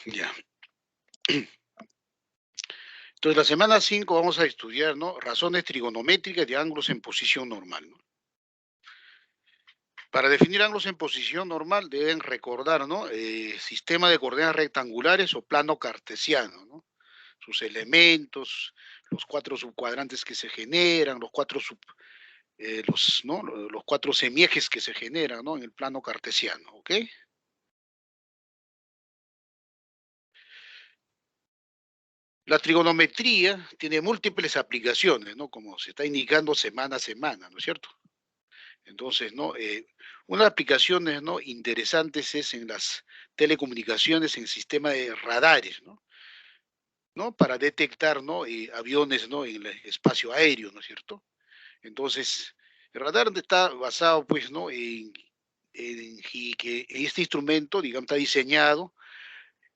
Ya. Entonces, la semana 5 vamos a estudiar, ¿no? Razones trigonométricas de ángulos en posición normal, ¿no? Para definir ángulos en posición normal deben recordar, ¿no? Sistema de coordenadas rectangulares o plano cartesiano, ¿no? Sus elementos, los cuatro subcuadrantes que se generan, ¿no? Los cuatro semiejes que se generan, ¿no? En el plano cartesiano, ¿ok? La trigonometría tiene múltiples aplicaciones, ¿no? Como se está indicando semana a semana, ¿no es cierto? Entonces, ¿no? Una de las aplicaciones, ¿no? Interesantes es en las telecomunicaciones, en el sistema de radares, ¿no? ¿No? Para detectar, ¿no? Aviones, ¿no? En el espacio aéreo, ¿no es cierto? Entonces, el radar está basado, pues, ¿no? Y que este instrumento, digamos, está diseñado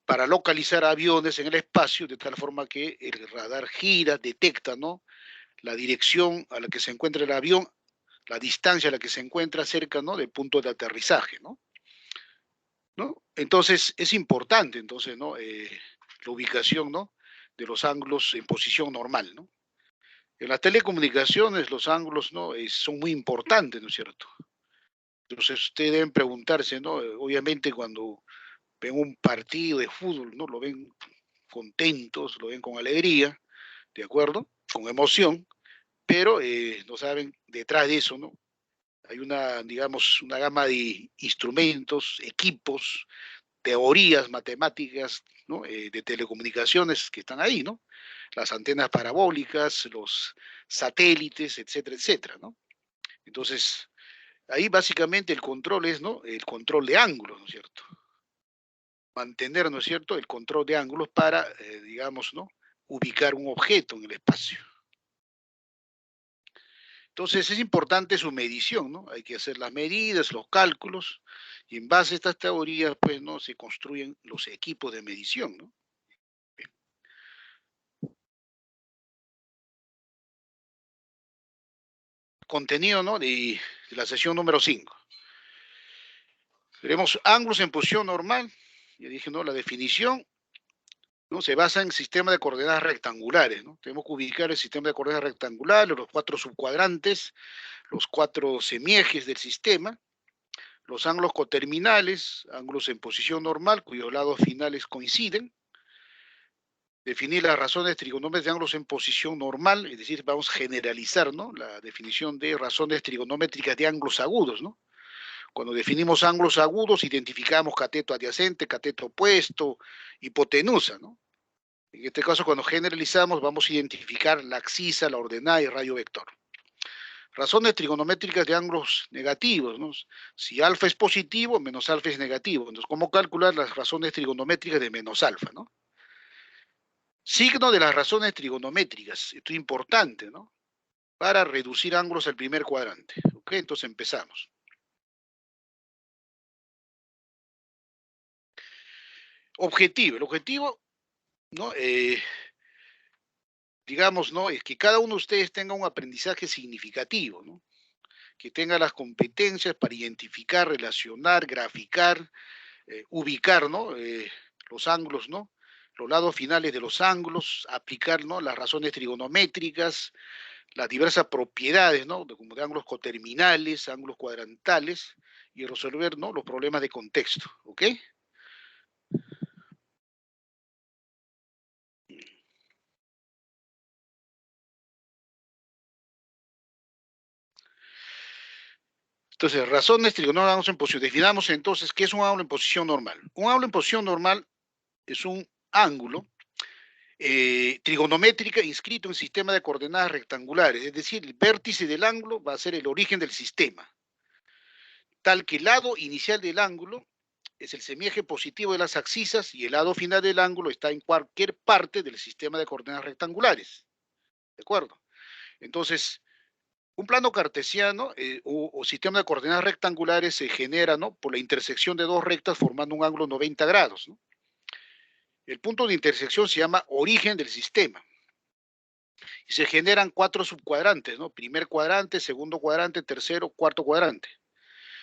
para localizar aviones en el espacio, de tal forma que el radar gira, detecta, ¿no? La dirección a la que se encuentra el avión, la distancia a la que se encuentra cerca, ¿no? Del punto de aterrizaje, ¿no? ¿No? Entonces, es importante, entonces, ¿no? La ubicación, ¿no? De los ángulos en posición normal, ¿no? En las telecomunicaciones los ángulos, ¿no? Son muy importantes, ¿no es cierto? Entonces, ustedes deben preguntarse, ¿no? Obviamente cuando ven un partido de fútbol, ¿no? Lo ven contentos, lo ven con alegría, ¿de acuerdo? Con emoción, pero no saben detrás de eso, ¿no? Hay una, digamos, una gama de instrumentos, equipos, teorías matemáticas, ¿no? De telecomunicaciones que están ahí, ¿no? Las antenas parabólicas, los satélites, etcétera, etcétera, ¿no? Entonces, ahí básicamente el control es, ¿no? El control de ángulos, ¿no es cierto? Mantener, ¿no es cierto? El control de ángulos para, digamos, ¿no? Ubicar un objeto en el espacio. Entonces, es importante su medición, ¿no? Hay que hacer las medidas, los cálculos, y en base a estas teorías, pues, ¿no? Se construyen los equipos de medición, ¿no? Contenido, ¿no? De la sesión número 5. Tenemos ángulos en posición normal. Ya dije, ¿no? La definición, ¿no? Se basa en sistema de coordenadas rectangulares, ¿no? Tenemos que ubicar el sistema de coordenadas rectangulares, los cuatro subcuadrantes, los cuatro semiejes del sistema, los ángulos coterminales, ángulos en posición normal, cuyos lados finales coinciden. Definir las razones trigonómetras de ángulos en posición normal, es decir, vamos a generalizar, ¿no? La definición de razones trigonométricas de ángulos agudos, ¿no? Cuando definimos ángulos agudos, identificamos cateto adyacente, cateto opuesto, hipotenusa, ¿no? En este caso, cuando generalizamos, vamos a identificar la abscisa, la ordenada y el radio vector. Razones trigonométricas de ángulos negativos, ¿no? Si alfa es positivo, menos alfa es negativo. Entonces, ¿cómo calcular las razones trigonométricas de menos alfa, ¿no? Signo de las razones trigonométricas. Esto es importante, ¿no? Para reducir ángulos al primer cuadrante. ¿Ok? Entonces empezamos. Objetivo. El objetivo, ¿no? Digamos, ¿no? Es que cada uno de ustedes tenga un aprendizaje significativo, ¿no? Que tenga las competencias para identificar, relacionar, graficar, ubicar, ¿no? Los ángulos, ¿no? Los lados finales de los ángulos, aplicar, ¿no? Las razones trigonométricas, las diversas propiedades, ¿no? Como de ángulos coterminales, ángulos cuadrantales, y resolver, ¿no? Los problemas de contexto, ¿ok? Entonces, razones trigonométricas en posición. Definamos entonces qué es un ángulo en posición normal. Un ángulo en posición normal es un ángulo trigonométrica inscrito en sistema de coordenadas rectangulares, es decir, el vértice del ángulo va a ser el origen del sistema, tal que el lado inicial del ángulo es el semieje positivo de las abscisas y el lado final del ángulo está en cualquier parte del sistema de coordenadas rectangulares. ¿De acuerdo? Entonces, un plano cartesiano o sistema de coordenadas rectangulares se genera, ¿no? Por la intersección de dos rectas formando un ángulo 90 grados, ¿no? El punto de intersección se llama origen del sistema. Y se generan cuatro subcuadrantes, ¿no? Primer cuadrante, segundo cuadrante, tercero, cuarto cuadrante.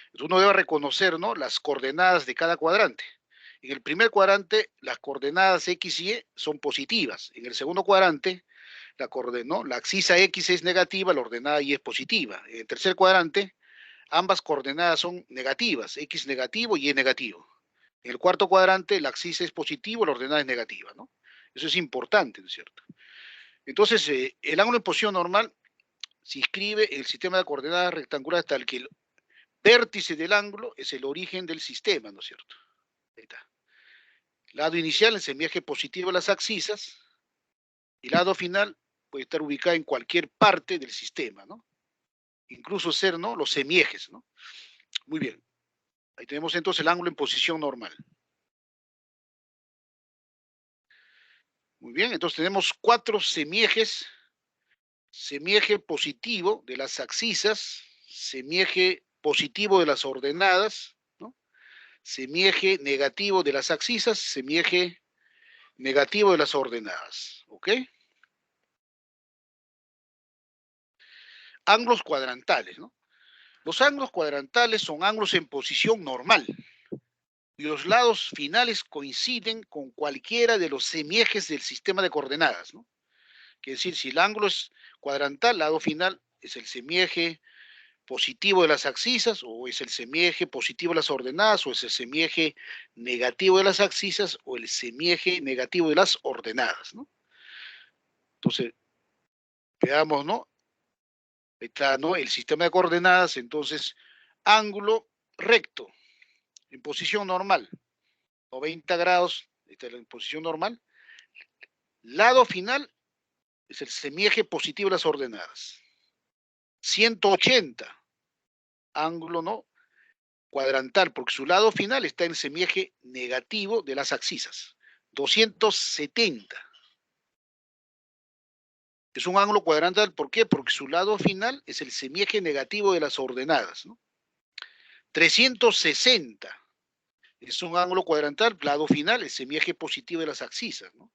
Entonces uno debe reconocer, ¿no? Las coordenadas de cada cuadrante. En el primer cuadrante, las coordenadas X y Y son positivas. En el segundo cuadrante, la axis X es negativa, la ordenada Y es positiva. En el tercer cuadrante, ambas coordenadas son negativas, X negativo y Y negativo. En el cuarto cuadrante, la axis es positivo, la ordenada es negativa, ¿no? Eso es importante, ¿no es cierto? Entonces, el ángulo en posición normal se inscribe en el sistema de coordenadas rectangulares tal que el vértice del ángulo es el origen del sistema, ¿no es cierto? Ahí está. Lado inicial, el semieje positivo de las axisas, y lado final puede estar ubicado en cualquier parte del sistema, ¿no? Incluso ser, ¿no?, los semiejes, ¿no? Muy bien. Ahí tenemos entonces el ángulo en posición normal. Muy bien, entonces tenemos 4 semiejes: semieje positivo de las axisas, semieje positivo de las ordenadas, ¿no? Semieje negativo de las axisas, semieje negativo de las ordenadas, ¿ok? Ángulos cuadrantales, ¿no? Los ángulos cuadrantales son ángulos en posición normal y los lados finales coinciden con cualquiera de los semiejes del sistema de coordenadas, ¿no? Quiere decir, si el ángulo es cuadrantal, lado final es el semieje positivo de las axisas, o es el semieje positivo de las ordenadas, o es el semieje negativo de las axisas, o el semieje negativo de las ordenadas, ¿no? Entonces, veamos, ¿no? Ahí está, ¿no?, el sistema de coordenadas. Entonces, ángulo recto en posición normal, 90 grados, esta es la posición normal. Lado final es el semieje positivo de las ordenadas. 180, ángulo, ¿no?, cuadrantal, porque su lado final está en el semieje negativo de las axisas. 270. Es un ángulo cuadrantal, ¿por qué? Porque su lado final es el semieje negativo de las ordenadas, ¿no? 360. Es un ángulo cuadrantal, lado final, el semieje positivo de las axisas, ¿no?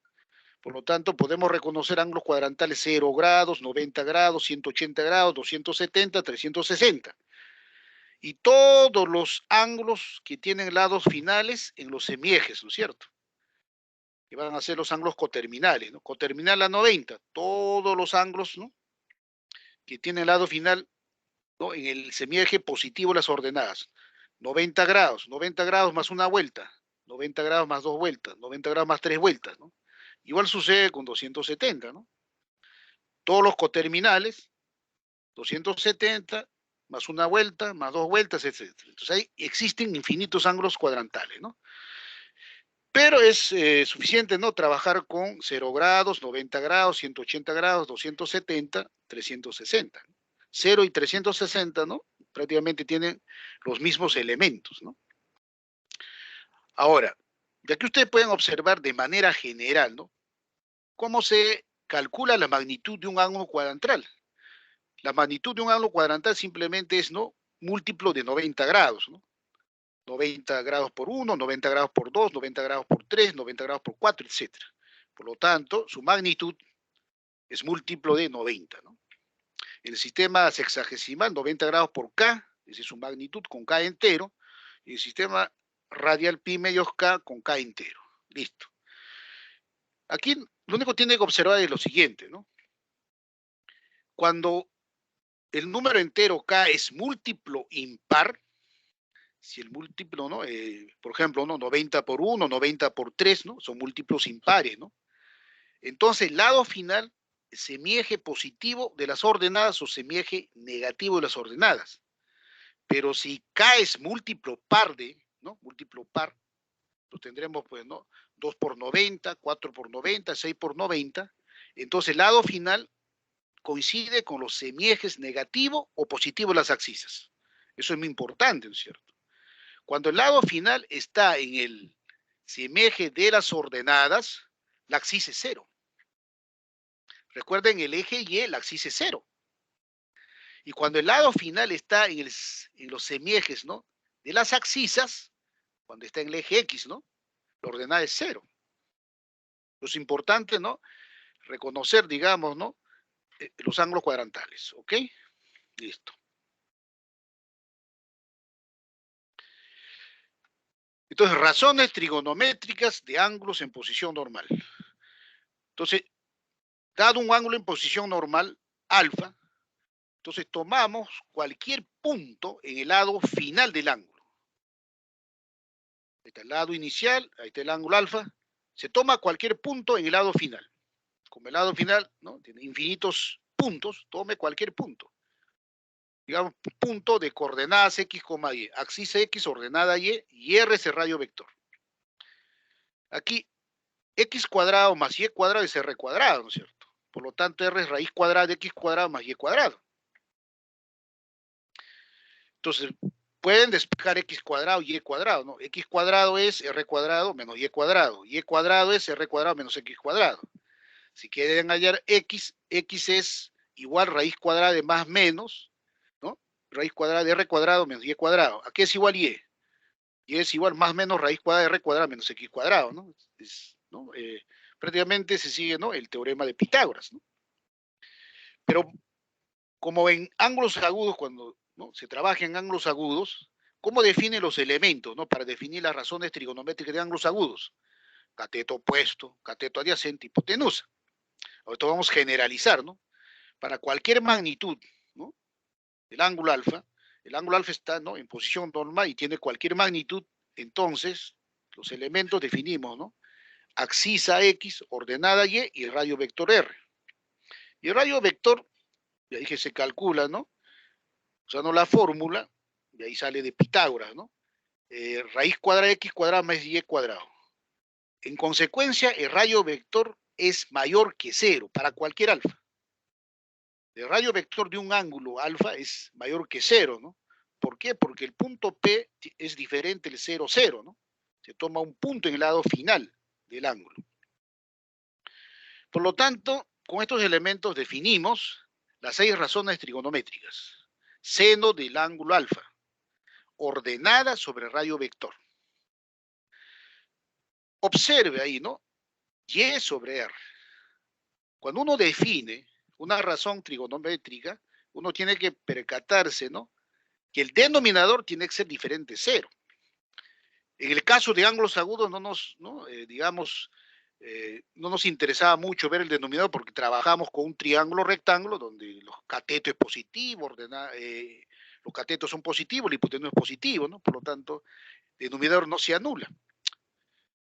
Por lo tanto, podemos reconocer ángulos cuadrantales 0 grados, 90 grados, 180 grados, 270, 360. Y todos los ángulos que tienen lados finales en los semiejes, ¿no es cierto?, que van a ser los ángulos coterminales, ¿no? Coterminal a 90, todos los ángulos, ¿no?, que tienen lado final, ¿no?, en el semieje positivo las ordenadas. 90 grados más una vuelta, 90 grados más dos vueltas, 90 grados más tres vueltas, ¿no? Igual sucede con 270, ¿no? Todos los coterminales, 270 más una vuelta, más dos vueltas, etcétera. Entonces ahí existen infinitos ángulos cuadrantales, ¿no? Pero es suficiente, ¿no?, trabajar con 0 grados, 90 grados, 180 grados, 270, 360. 0 y 360, ¿no?, prácticamente tienen los mismos elementos, ¿no? Ahora, de aquí ustedes pueden observar de manera general, ¿no?, cómo se calcula la magnitud de un ángulo cuadrantal. La magnitud de un ángulo cuadrantal simplemente es, ¿no?, múltiplo de 90 grados, ¿no? 90 grados por 1, 90 grados por 2, 90 grados por 3, 90 grados por 4, etcétera. Por lo tanto, su magnitud es múltiplo de 90, ¿no? En el sistema sexagesimal, 90 grados por K, esa es su magnitud con K entero, y el sistema radial pi medios K con K entero. Listo. Aquí lo único que tiene que observar es lo siguiente, ¿no? Cuando el número entero K es múltiplo impar, si el múltiplo, ¿no?, por ejemplo, ¿no?, 90 por 1, 90 por 3, ¿no?, son múltiplos impares, ¿no? Entonces, lado final, semieje positivo de las ordenadas o semieje negativo de las ordenadas. Pero si K es múltiplo par de, ¿no?, múltiplo par, lo tendremos, pues, ¿no?, 2 por 90, 4 por 90, 6 por 90. Entonces, el lado final coincide con los semiejes negativo o positivo de las axisas. Eso es muy importante, ¿no es cierto? Cuando el lado final está en el semieje de las ordenadas, la axis es cero. Recuerden, el eje Y, la axis es cero. Y cuando el lado final está en los semiejes, ¿no?, de las axisas, cuando está en el eje X, ¿no?, la ordenada es cero. Es importante, ¿no?, reconocer, digamos, ¿no?, los ángulos cuadrantales, ¿ok? Listo. Entonces, razones trigonométricas de ángulos en posición normal. Entonces, dado un ángulo en posición normal, alfa, entonces tomamos cualquier punto en el lado final del ángulo. Ahí está el lado inicial, ahí está el ángulo alfa. Se toma cualquier punto en el lado final. Como el lado final, ¿no?, tiene infinitos puntos, tome cualquier punto. Digamos, punto de coordenadas x, y, axis x, ordenada y r es el radio vector. Aquí, x cuadrado más y cuadrado es r cuadrado, ¿no es cierto? Por lo tanto, r es raíz cuadrada de x cuadrado más y cuadrado. Entonces, pueden despejar x cuadrado y y cuadrado, ¿no? X cuadrado es r cuadrado menos y cuadrado es r cuadrado menos x cuadrado. Si quieren hallar x, x es igual raíz cuadrada de más menos, ¿no? Raíz cuadrada de r cuadrado menos y cuadrado. ¿A qué es igual y? Y es igual más menos raíz cuadrada de r cuadrado menos x cuadrado, ¿no? ¿No? Prácticamente se sigue, ¿no?, el teorema de Pitágoras, ¿no? Pero como en ángulos agudos, cuando, ¿no?, se trabaja en ángulos agudos, ¿cómo define los elementos, ¿no?, para definir las razones trigonométricas de ángulos agudos? Cateto opuesto, cateto adyacente, hipotenusa. Ahorita vamos a generalizar, ¿no? Para cualquier magnitud, ¿no?, del ángulo alfa, el ángulo alfa está, ¿no?, en posición normal y tiene cualquier magnitud, entonces los elementos definimos, ¿no?, axisa x, ordenada y el radio vector r. Y el radio vector, ya dije, se calcula, ¿no?, usando la fórmula, y ahí sale de Pitágoras, ¿no? Raíz cuadrada de x cuadrado más y cuadrado. En consecuencia, el radio vector es mayor que cero para cualquier alfa. El radio vector de un ángulo alfa es mayor que cero, ¿no? ¿Por qué? Porque el punto P es diferente del 0, 0, ¿no? Se toma un punto en el lado final del ángulo. Por lo tanto, con estos elementos definimos las 6 razones trigonométricas. Seno del ángulo alfa, ordenada sobre el radio vector. Observe ahí, ¿no? Y sobre R. Cuando uno define una razón trigonométrica, uno tiene que percatarse, ¿no?, que el denominador tiene que ser diferente de cero. En el caso de ángulos agudos no nos, ¿no?, digamos, no nos interesaba mucho ver el denominador porque trabajamos con un triángulo rectángulo donde los catetos es positivo, los catetos son positivos, el hipotenusa es positivo, ¿no? Por lo tanto, el denominador no se anula.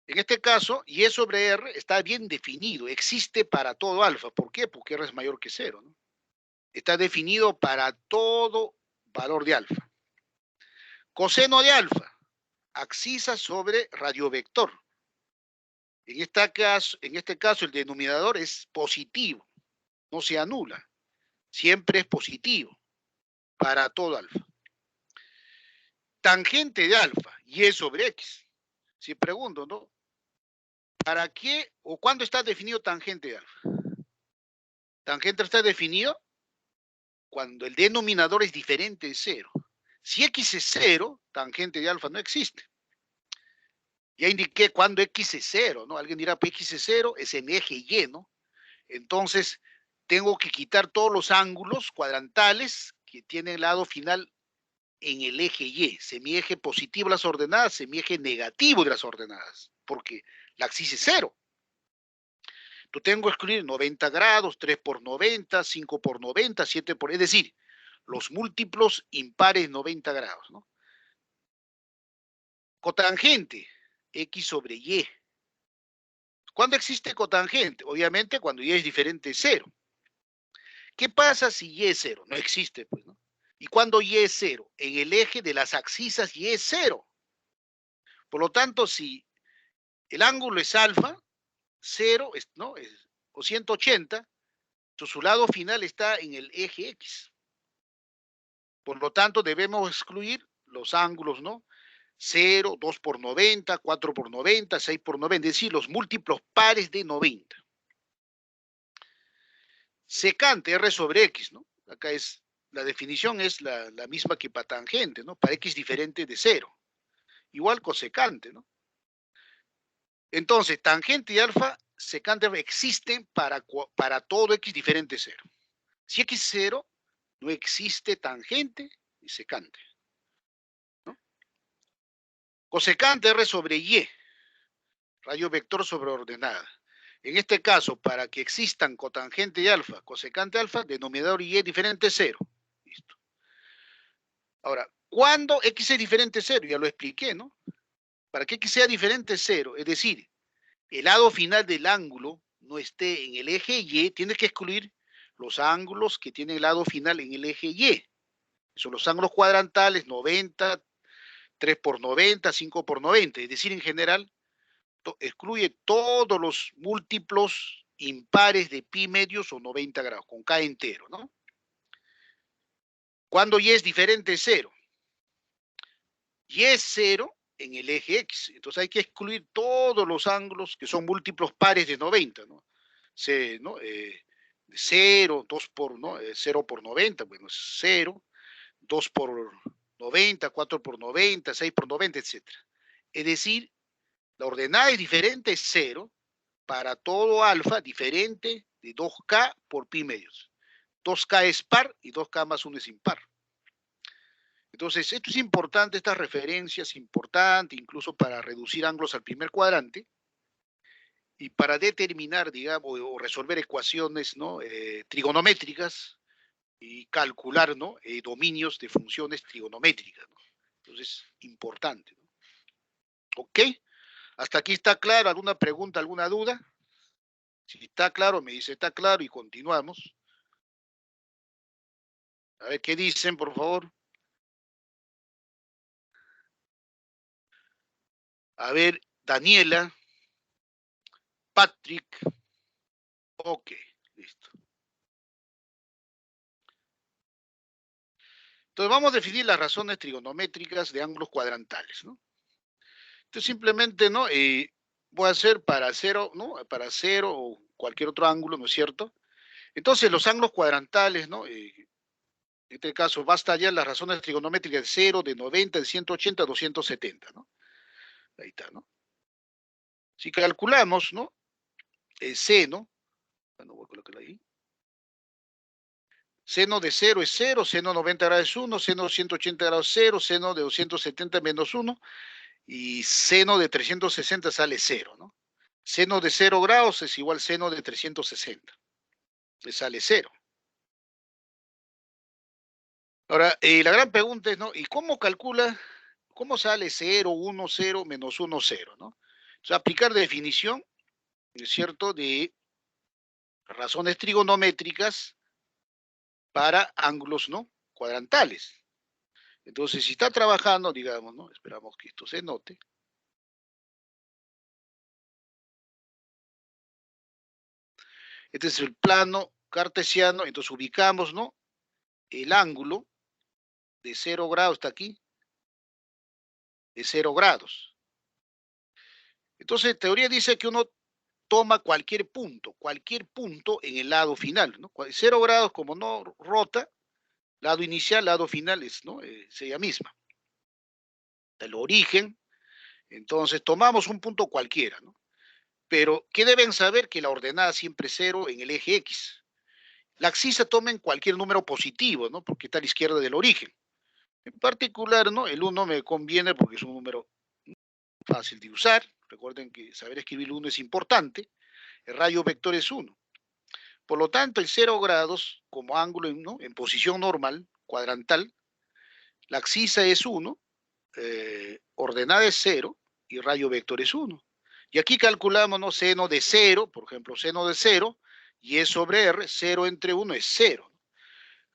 En este caso, y sobre R está bien definido, existe para todo alfa. ¿Por qué? Porque R es mayor que cero, ¿no? Está definido para todo valor de alfa. Coseno de alfa, axisa sobre radiovector. En este caso, el denominador es positivo, no se anula, siempre es positivo para todo alfa. Tangente de alfa, y sobre x. Si pregunto, ¿no?, ¿para qué o cuándo está definido tangente de alfa? Tangente está definido cuando el denominador es diferente de cero. Si x es cero, tangente de alfa no existe. Ya indiqué cuando x es cero, ¿no? Alguien dirá, pues x es cero, es en eje Y, ¿no? Entonces, tengo que quitar todos los ángulos cuadrantales que tienen el lado final en el eje Y. Semieje positivo de las ordenadas, semieje negativo de las ordenadas, porque la axis es cero. Yo tengo que excluir 90 grados, 3 por 90, 5 por 90, 7 por... Es decir, los múltiplos impares 90 grados, ¿no? Cotangente, x sobre y. ¿Cuándo existe cotangente? Obviamente cuando y es diferente de cero. ¿Qué pasa si y es cero? No existe, pues, ¿no? ¿Y cuando y es cero? En el eje de las axisas y es cero. Por lo tanto, si el ángulo es alfa, cero, ¿no?, o 180, su lado final está en el eje X. Por lo tanto, debemos excluir los ángulos, ¿no? 0, 2 por 90, 4 por 90, 6 por 90, es decir, los múltiplos pares de 90. Secante, R sobre X, ¿no? Acá es, la definición es la misma que para tangente, ¿no? Para X diferente de 0. Igual cosecante, ¿no? Entonces, tangente y alfa, secante existen para todo X diferente de 0. Si X es 0, no existe tangente y secante, ¿no? Cosecante R sobre Y, rayo vector sobre ordenada. En este caso, para que existan cotangente y alfa, cosecante alfa, denominador y diferente 0. Listo. Ahora, ¿cuándo X es diferente 0? Ya lo expliqué, ¿no? Para que X sea diferente 0, es decir, el lado final del ángulo no esté en el eje Y, tienes que excluir los ángulos que tienen el lado final en el eje Y. Son los ángulos cuadrantales, 90, 3 por 90, 5 por 90. Es decir, en general, excluye todos los múltiplos impares de pi medios o 90 grados, con K entero, ¿no? Cuando Y es diferente de 0. Y es 0 en el eje X. Entonces hay que excluir todos los ángulos que son múltiplos pares de 90, ¿no? C, ¿no? 0, 2 por, ¿no? 0 por 90, bueno, es 0, 2 por 90, 4 por 90, 6 por 90, etc. Es decir, la ordenada es diferente, es 0, para todo alfa diferente de 2K por pi medios. 2K es par y 2K más 1 es impar. Entonces, esto es importante, estas referencias, importante incluso para reducir ángulos al primer cuadrante y para determinar, digamos, o resolver ecuaciones, ¿no? Trigonométricas y calcular, ¿no? Dominios de funciones trigonométricas, ¿no? Entonces, importante, ¿no? ¿Ok? ¿Hasta aquí está claro? ¿Alguna pregunta, alguna duda? Si está claro, me dice está claro y continuamos. A ver qué dicen, por favor. A ver, Daniela, Patrick. Ok, listo. Entonces vamos a definir las razones trigonométricas de ángulos cuadrantales, ¿no? Entonces simplemente, ¿no? Voy a hacer para cero, ¿no? Para cero o cualquier otro ángulo, ¿no es cierto? Entonces los ángulos cuadrantales, ¿no? En este caso basta ya las razones trigonométricas de 0, de 90, de 180, 270, ¿no? Ahí está, ¿no? Si calculamos, ¿no? El seno, bueno, voy a colocarlo ahí. Seno de 0 es 0, seno de 90 grados es 1, seno de 180 grados es 0, seno de 270 menos 1 y seno de 360 sale 0, ¿no? Seno de 0 grados es igual seno de 360, le sale 0. Ahora, la gran pregunta es, ¿no? ¿Y cómo calcula, cómo sale 0, 1, 0, menos 1, 0, ¿no? O sea, aplicar definición, ¿no es cierto?, de razones trigonométricas para ángulos, ¿no? Cuadrantales. Entonces, si está trabajando, digamos, ¿no? Esperamos que esto se note. Este es el plano cartesiano, entonces ubicamos, ¿no? El ángulo de 0 grados está aquí, de 0 grados. Entonces, teoría dice que uno toma cualquier punto en el lado final, ¿no? 0 grados, como no rota, lado inicial, lado final es, ¿no? Es ella misma. El origen, entonces tomamos un punto cualquiera, ¿no? Pero, ¿qué deben saber? Que la ordenada siempre es 0 en el eje X. La axis toma en cualquier número positivo, ¿no? Porque está a la izquierda del origen. En particular, ¿no? El 1 me conviene porque es un número fácil de usar. Recuerden que saber escribir 1 es importante. El rayo vector es 1. Por lo tanto, el 0 grados como ángulo, ¿no? En posición normal, cuadrantal, la axis es 1, ordenada es 0 y rayo vector es 1. Y aquí calculamos, ¿no? Seno de 0, por ejemplo, seno de 0, y es sobre R, 0 entre 1 es 0.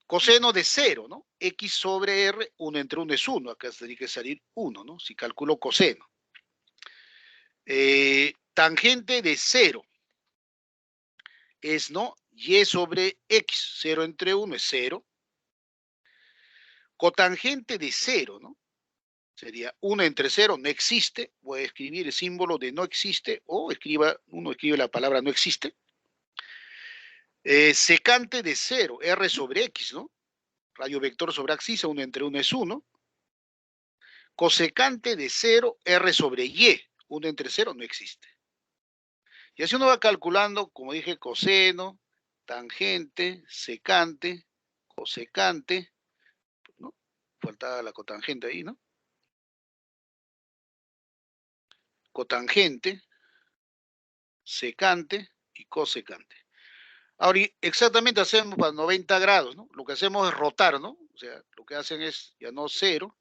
Coseno de 0, ¿no? X sobre R, 1 entre 1 es 1. Acá tendría que salir 1, ¿no? Si calculo coseno. Tangente de 0 es, ¿no? Y sobre X, 0 entre 1 es 0. Cotangente de 0, ¿no? Sería 1 entre 0, no existe. Voy a escribir el símbolo de no existe o uno escribe la palabra no existe. Secante de 0, R sobre X, ¿no? Radio vector sobre axis, 1 entre 1 es 1. Cosecante de 0, R sobre Y, 1 entre 0 no existe. Y así uno va calculando, como dije, coseno, tangente, secante, cosecante, ¿no? Faltaba la cotangente ahí, ¿no? cotangente, secante y cosecante. Ahora, exactamente hacemos para 90 grados, ¿no? Lo que hacemos es rotar, ¿no? O sea, lo que hacen es, ya no cero,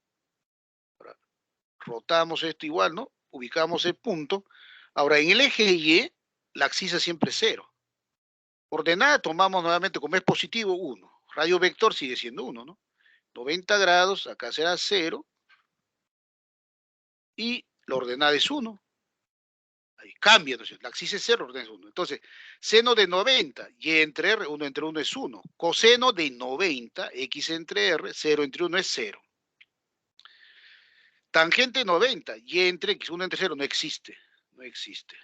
rotamos esto igual, ¿no? Ubicamos el punto. Ahora, en el eje Y, la axis siempre es cero. Ordenada tomamos nuevamente, como es positivo, 1. Radio vector sigue siendo 1, ¿no? 90 grados, acá será 0. Y la ordenada es 1. Ahí cambia, ¿no? La axis es 0, la ordenada es 1. Entonces, seno de 90, y entre R, 1 entre 1 es 1. Coseno de 90, X entre R, 0 entre 1 es 0. Tangente 90, y entre X, 1 entre 0, no existe. No existe.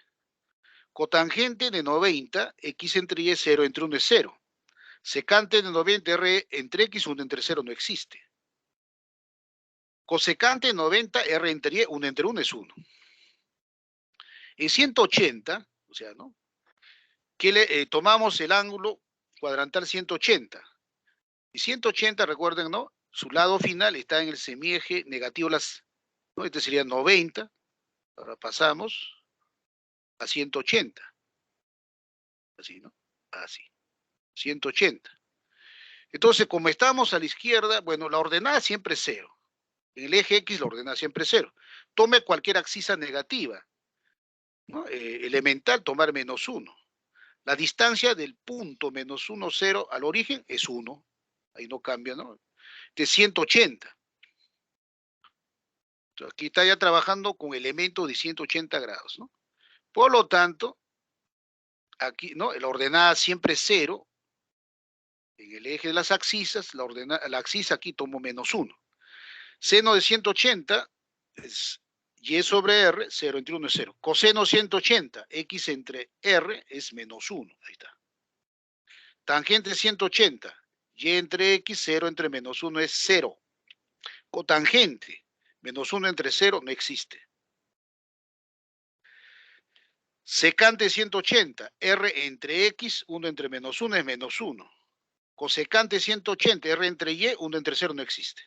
Cotangente de 90, X entre Y, 0 entre 1 es 0. Secante de 90, R entre X, 1 entre 0 no existe. Cosecante de 90, R entre Y, 1 entre 1 es 1. En 180, o sea, ¿no? Tomamos el ángulo cuadrantal 180. Y 180, recuerden, ¿no? Su lado final está en el semieje negativo, ¿no? Este sería 90. Ahora pasamos a 180. Así, ¿no? Así. 180. Entonces, como estamos a la izquierda, bueno, la ordenada siempre es 0. En el eje X la ordenada siempre es 0. Tome cualquier axis negativa, ¿no? Elemental, tomar menos 1. La distancia del punto menos 1, 0 al origen es 1. Ahí no cambia, ¿no? De 180. Entonces, aquí está ya trabajando con elementos de 180 grados, ¿no? Por lo tanto, aquí, ¿no? La ordenada siempre es 0. En el eje de las axisas, la axis aquí tomo menos 1. Seno de 180 es Y sobre R, 0 entre 1 es 0. Coseno 180, X entre R es menos 1. Ahí está. Tangente 180, Y entre X, 0 entre menos 1 es 0. Cotangente, menos 1 entre 0 no existe. Secante 180, R entre X, 1 entre menos 1 es menos 1. Cosecante 180, R entre Y, 1 entre 0 no existe.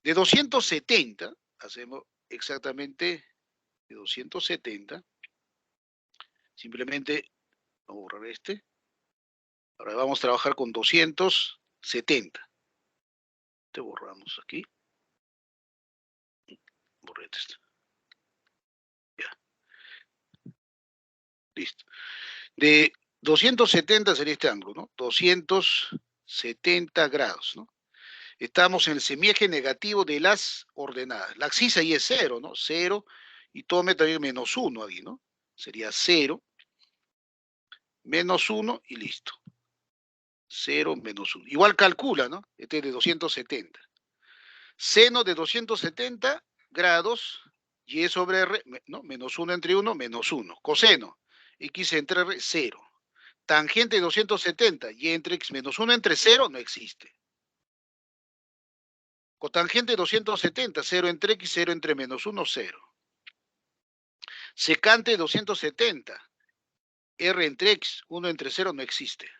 De 270, hacemos exactamente de 270, simplemente vamos a borrar este. Ahora vamos a trabajar con 270. Te borramos aquí. Borré esto. Ya, listo. De 270 sería este ángulo, ¿no? 270 grados, ¿no? Estamos en el semieje negativo de las ordenadas. La axis ahí es 0, ¿no? 0, y tome también menos 1 ahí, ¿no? Sería 0, menos 1 y listo. 0, menos 1. Igual calcula, ¿no? Este es de 270. Seno de 270 grados, y sobre R, ¿no? Menos 1 entre 1, menos 1. Coseno, X entre R, 0. Tangente de 270, Y entre X menos 1 entre 0, no existe. Cotangente de 270, 0 entre X, 0 entre menos 1, 0. Secante de 270, R entre X, 1 entre 0, no existe.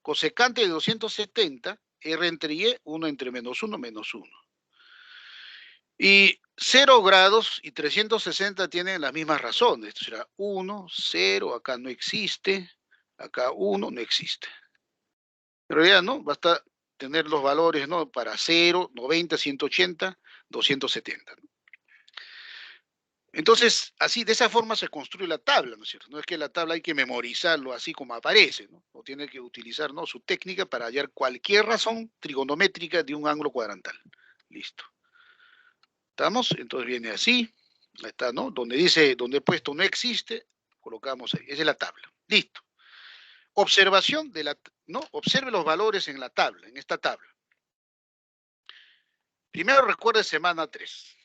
Cosecante de 270, R entre Y, 1 entre menos 1, menos 1. Y 0 grados y 360 tienen las mismas razones. Esto será 1, 0, acá no existe, acá 1, no existe. En realidad, ¿no? Basta tener los valores, ¿no? Para 0, 90, 180, 270. ¿No? Entonces, así, de esa forma se construye la tabla, ¿no es cierto? No es que la tabla hay que memorizarlo así como aparece, ¿no? O tiene que utilizar, ¿no? Su técnica para hallar cualquier razón trigonométrica de un ángulo cuadrantal. Listo. ¿Estamos? Entonces viene así. Ahí está, ¿no? Donde he puesto no existe, colocamos ahí. Esa es la tabla. Listo. Observación de la, ¿no? Observe los valores en la tabla, en esta tabla. Primero recuerde semana 3.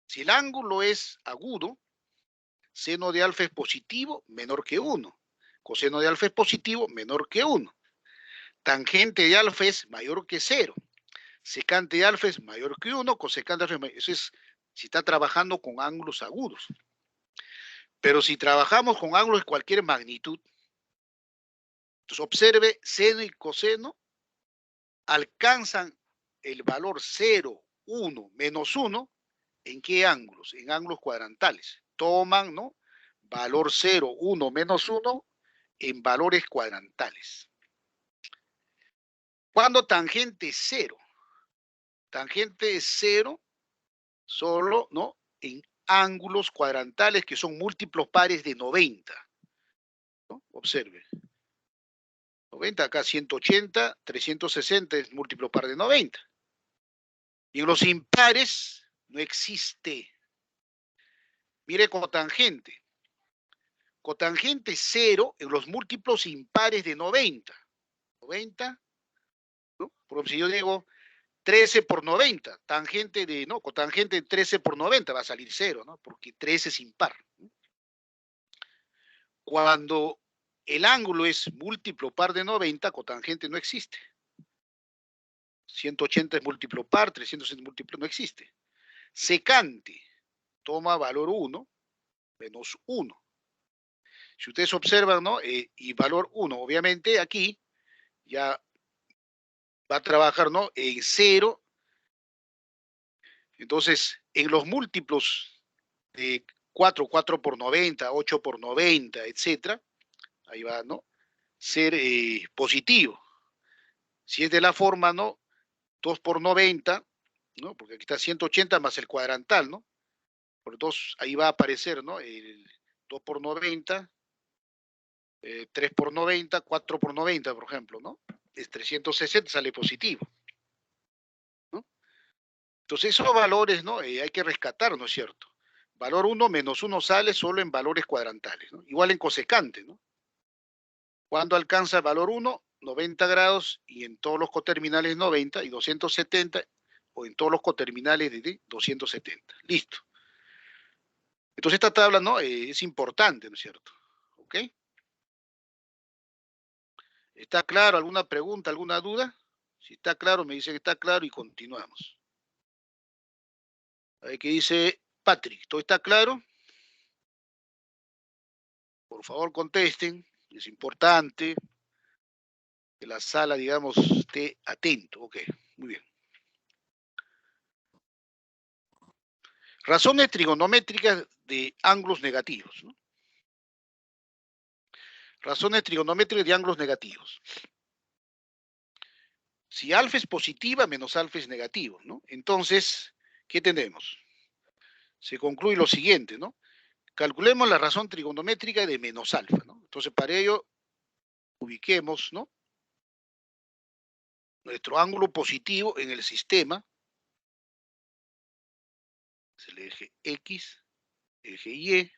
Si el ángulo es agudo, seno de alfa es positivo, menor que 1. Coseno de alfa es positivo, menor que 1. Tangente de alfa es mayor que 0. Secante de alfa es mayor que 1. Cosecante de alfa es mayor. Eso es si está trabajando con ángulos agudos. Pero si trabajamos con ángulos de cualquier magnitud, entonces observe, seno y coseno alcanzan el valor 0, 1, menos 1 ¿En qué ángulos? En ángulos cuadrantales. Toman, ¿no? Valor 0, 1, menos 1 en valores cuadrantales. Cuando tangente es 0. Tangente es 0 solo, ¿no? En ángulos cuadrantales que son múltiplos pares de 90. ¿No? Observe. 90, acá 180, 360 es múltiplo par de 90. Y en los impares no existe. Mire cotangente. Cotangente 0 en los múltiplos impares de 90. 90, ¿no? Por ejemplo, si yo digo 13 por 90, tangente de, no, cotangente de 13 por 90 va a salir 0, ¿no? Porque 13 es impar. Cuando el ángulo es múltiplo par de 90, cotangente no existe. 180 es múltiplo par, 300 es múltiplo, no existe. Secante, toma valor 1 menos 1. Si ustedes observan, ¿no? Y valor 1, obviamente aquí ya va a trabajar, ¿no? En 0. Entonces, en los múltiplos de 4, 4 por 90, 8 por 90, etcétera, ahí va, ¿no? Ser positivo. Si es de la forma, ¿no? 2 por 90, ¿no? Porque aquí está 180 más el cuadrantal, ¿no? Por 2, ahí va a aparecer, ¿no? El 2 por 90, 3 por 90, 4 por 90, por ejemplo, ¿no? Es 360, sale positivo, ¿no? Entonces, esos valores, ¿no? Hay que rescatar, ¿no es cierto? Valor 1 menos 1 sale solo en valores cuadrantales, ¿no? Igual en cosecante, ¿no? Cuando alcanza el valor 1, 90 grados, y en todos los coterminales 90 y 270, o en todos los coterminales de 270. Listo. Entonces esta tabla, ¿no? Es importante, ¿no es cierto? ¿Ok? ¿Está claro? ¿Alguna pregunta, alguna duda? Si está claro, me dice que está claro y continuamos. A ver qué dice Patrick. ¿Todo está claro? Por favor, contesten. Es importante que la sala, digamos, esté atento. Ok, muy bien. Razones trigonométricas de ángulos negativos, ¿no? Razones trigonométricas de ángulos negativos. Si alfa es positiva, menos alfa es negativo, ¿no? Entonces, ¿qué tenemos? Se concluye lo siguiente, ¿no? Calculemos la razón trigonométrica de menos alfa, ¿no? Entonces, para ello, ubiquemos, ¿no? Nuestro ángulo positivo en el sistema, es el eje X, eje Y,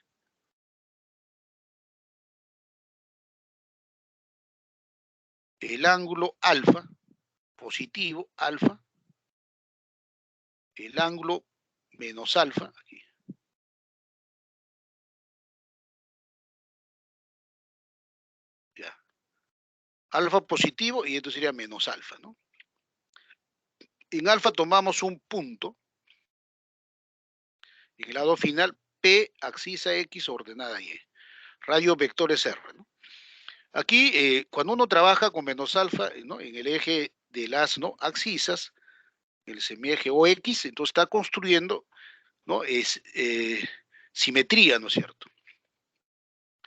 el ángulo alfa, positivo, alfa, el ángulo menos alfa, aquí, ya, alfa positivo y esto sería menos alfa, ¿no? En alfa tomamos un punto, en el lado final, P, axisa X, ordenada Y. Radio vectores R, ¿no? Aquí, cuando uno trabaja con menos alfa, ¿no? En el eje de las, ¿no? Axisas, el semieje OX, entonces está construyendo, ¿no? Es simetría, ¿no es cierto?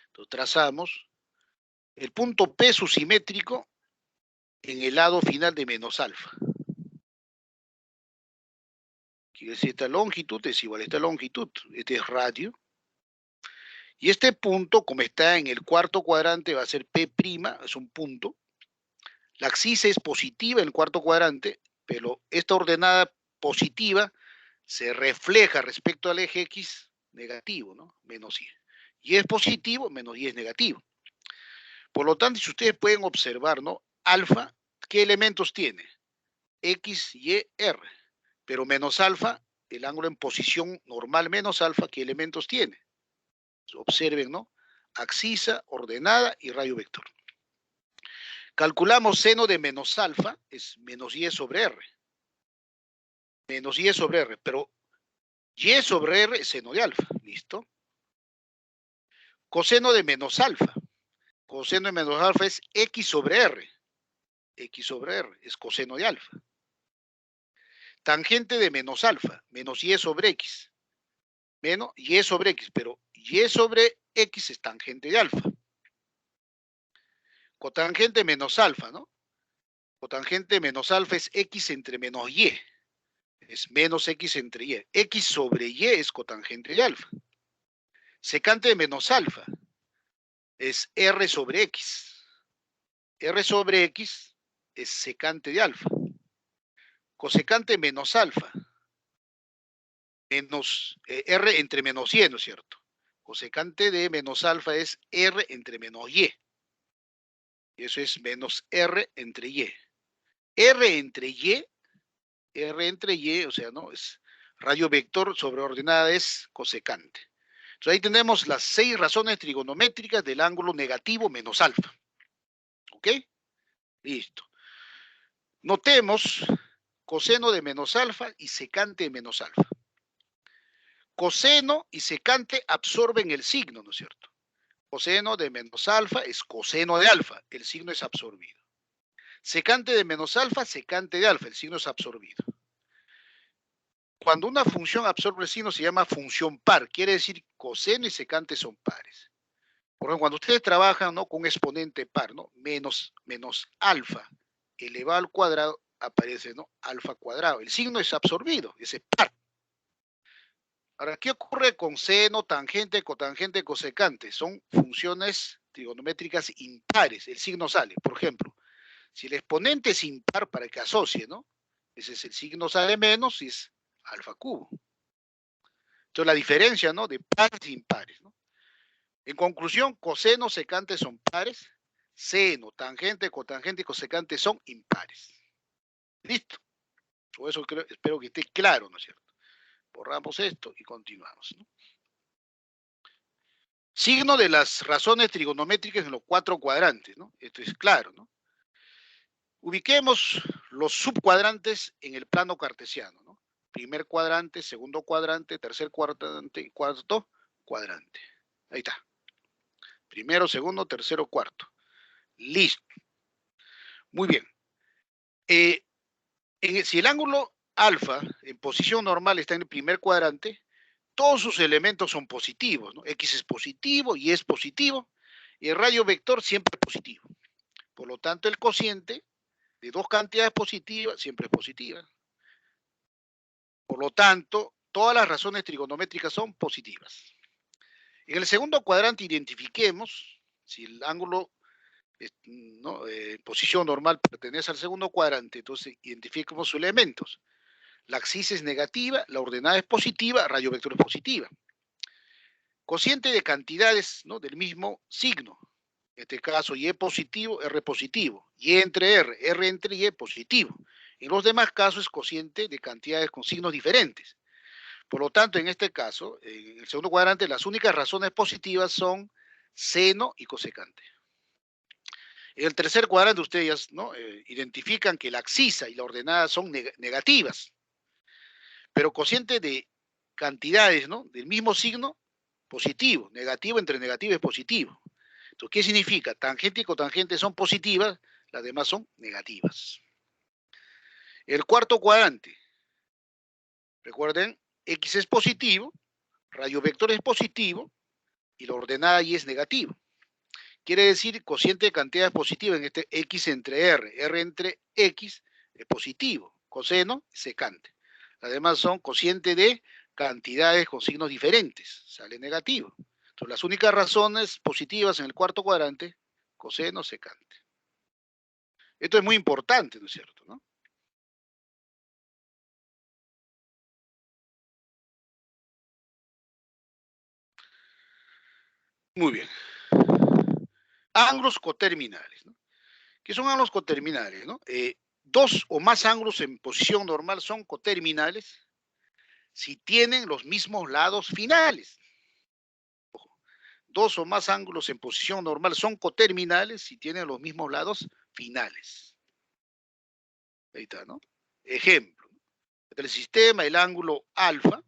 Entonces trazamos el punto P subsimétrico en el lado final de menos alfa. Quiere decir, esta longitud es igual a esta longitud, este es radio. Y este punto, como está en el cuarto cuadrante, va a ser P', es un punto. La axis es positiva en el cuarto cuadrante, pero esta ordenada positiva se refleja respecto al eje X negativo, ¿no? Menos Y. Y es positivo, menos Y es negativo. Por lo tanto, si ustedes pueden observar, ¿no? Alfa, ¿qué elementos tiene? X, Y, R. Pero menos alfa, el ángulo en posición normal menos alfa, ¿qué elementos tiene? Observen, ¿no? Axisa, ordenada y radio vector. Calculamos seno de menos alfa, es menos Y sobre R. Menos Y sobre R, pero Y sobre R es seno de alfa, ¿listo? Coseno de menos alfa. Coseno de menos alfa es X sobre R. X sobre R es coseno de alfa. Tangente de menos alfa, menos y sobre x. Menos y sobre x, pero y sobre x es tangente de alfa. Cotangente menos alfa, ¿no? Cotangente menos alfa es x entre menos y. Es menos x entre y. X sobre y es cotangente de alfa. Secante de menos alfa es r sobre x. R sobre x es secante de alfa. Cosecante menos alfa menos r entre menos y, ¿no es cierto? Cosecante de menos alfa es r entre menos y. Y eso es menos r entre y. R entre y, o sea, ¿no? Es radio vector sobre ordenada es cosecante. Entonces ahí tenemos las 6 razones trigonométricas del ángulo negativo menos alfa. ¿Ok? Listo. Notemos coseno de menos alfa y secante de menos alfa. Coseno y secante absorben el signo, ¿no es cierto? Coseno de menos alfa es coseno de alfa, el signo es absorbido. Secante de menos alfa, secante de alfa, el signo es absorbido. Cuando una función absorbe el signo se llama función par, quiere decir coseno y secante son pares. Por ejemplo, cuando ustedes trabajan, ¿no?, con un exponente par, ¿no?, menos alfa elevado al cuadrado, aparece, ¿no?, alfa cuadrado. El signo es absorbido, es par. Ahora, ¿qué ocurre con seno, tangente, cotangente, cosecante? Son funciones trigonométricas impares, el signo sale. Por ejemplo, si el exponente es impar para que asocie, ¿no? Ese es el signo sale menos y es alfa cubo. Entonces la diferencia, ¿no?, de pares e impares, ¿no? En conclusión, coseno, secante son pares, seno, tangente, cotangente y cosecante son impares. Listo. Por eso espero que esté claro, ¿no es cierto? Borramos esto y continuamos, ¿no? Signo de las razones trigonométricas en los 4 cuadrantes, ¿no? Esto es claro, ¿no? Ubiquemos los subcuadrantes en el plano cartesiano, ¿no? Primer cuadrante, segundo cuadrante, tercer cuadrante y cuarto cuadrante. Ahí está. Primero, segundo, tercero, cuarto. Listo. Muy bien. Si el ángulo alfa en posición normal está en el primer cuadrante, todos sus elementos son positivos, ¿no? X es positivo, Y es positivo, y el radio vector siempre es positivo. Por lo tanto, el cociente de dos cantidades positivas siempre es positiva. Por lo tanto, todas las razones trigonométricas son positivas. En el segundo cuadrante identifiquemos si el ángulo, ¿no?, posición normal pertenece al segundo cuadrante, entonces identifiquemos sus elementos. La axis es negativa, la ordenada es positiva, radio vector es positiva. Cociente de cantidades, ¿no?, del mismo signo. En este caso, Y positivo, R positivo. Y entre R entre Y positivo. En los demás casos es cociente de cantidades con signos diferentes. Por lo tanto, en este caso, en el segundo cuadrante, las únicas razones positivas son seno y cosecante. En el tercer cuadrante, ustedes, ¿no?, identifican que la abscisa y la ordenada son negativas, pero cociente de cantidades, ¿no?, del mismo signo, positivo. Negativo entre negativo es positivo. Entonces, ¿qué significa? Tangente y cotangente son positivas, las demás son negativas. El cuarto cuadrante, recuerden, X es positivo, radio vector es positivo y la ordenada Y es negativo. Quiere decir cociente de cantidades positivas en este X entre R entre X es positivo, coseno, secante. Las demás son cociente de cantidades con signos diferentes, sale negativo. Entonces, las únicas razones positivas en el cuarto cuadrante, coseno, secante. Esto es muy importante, ¿no es cierto?, ¿no? Muy bien. Ángulos coterminales, ¿no? ¿Qué son ángulos coterminales, no? Dos o más ángulos en posición normal son coterminales si tienen los mismos lados finales. Dos o más ángulos en posición normal son coterminales si tienen los mismos lados finales. Ahí está, ¿no? Ejemplo. El sistema, el ángulo alfa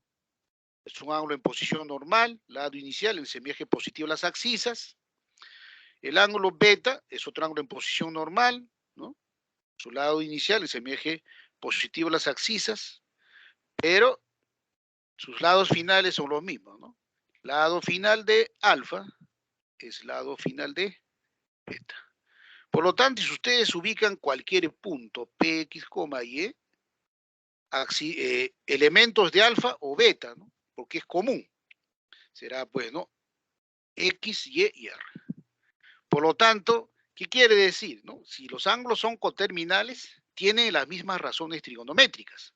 es un ángulo en posición normal, lado inicial, el semieje positivo de las abscisas. El ángulo beta es otro ángulo en posición normal, ¿no? Su lado inicial, el semieje positivo de las abscisas. pero sus lados finales son los mismos, ¿no? Lado final de alfa es lado final de beta. Por lo tanto, si ustedes ubican cualquier punto Px, Y, elementos de alfa o beta, ¿no? Porque es común. Será, pues, ¿no? X, Y y R. Por lo tanto, ¿qué quiere decir? ¿No? Si los ángulos son coterminales, tienen las mismas razones trigonométricas.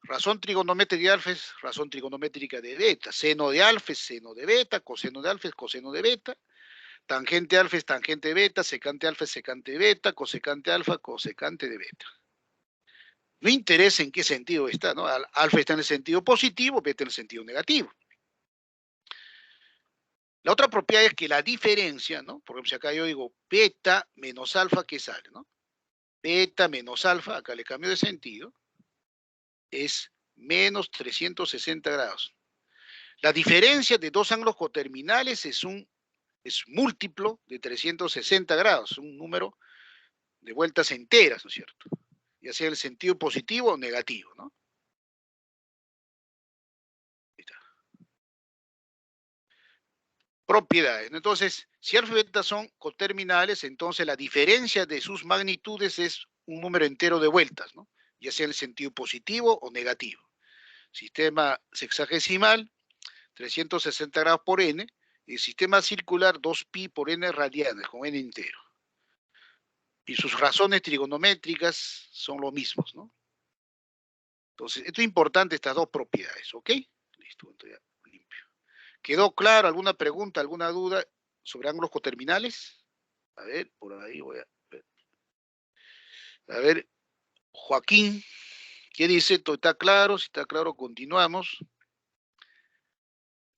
Razón trigonométrica de alfa es razón trigonométrica de beta. Seno de alfa es seno de beta, coseno de alfa es coseno de beta. Tangente alfa es tangente de beta, secante alfa es secante de beta, cosecante alfa, cosecante de beta. No interesa en qué sentido está, ¿no? Alfa está en el sentido positivo, beta en el sentido negativo. La otra propiedad es que la diferencia, ¿no? Por ejemplo, si acá yo digo beta menos alfa, ¿qué sale, no? Beta menos alfa, acá le cambio de sentido, es menos 360 grados. La diferencia de dos ángulos coterminales es múltiplo de 360 grados, un número de vueltas enteras, ¿no es cierto? Ya sea en el sentido positivo o negativo, ¿no? Ahí está. Propiedades. Entonces, si alfa y beta son coterminales, entonces la diferencia de sus magnitudes es un número entero de vueltas, ¿no? Ya sea en el sentido positivo o negativo. Sistema sexagesimal, 360 grados por n, y el sistema circular, 2pi por n radianes, con n entero. Y sus razones trigonométricas son lo mismos, ¿no? Entonces, esto es importante, estas dos propiedades, ¿ok? Listo, entonces ya limpio. ¿Quedó claro? ¿Alguna pregunta, alguna duda sobre ángulos coterminales? A ver, por ahí voy a ver. A ver, Joaquín, ¿qué dice? ¿Todo está claro? Si está claro, continuamos.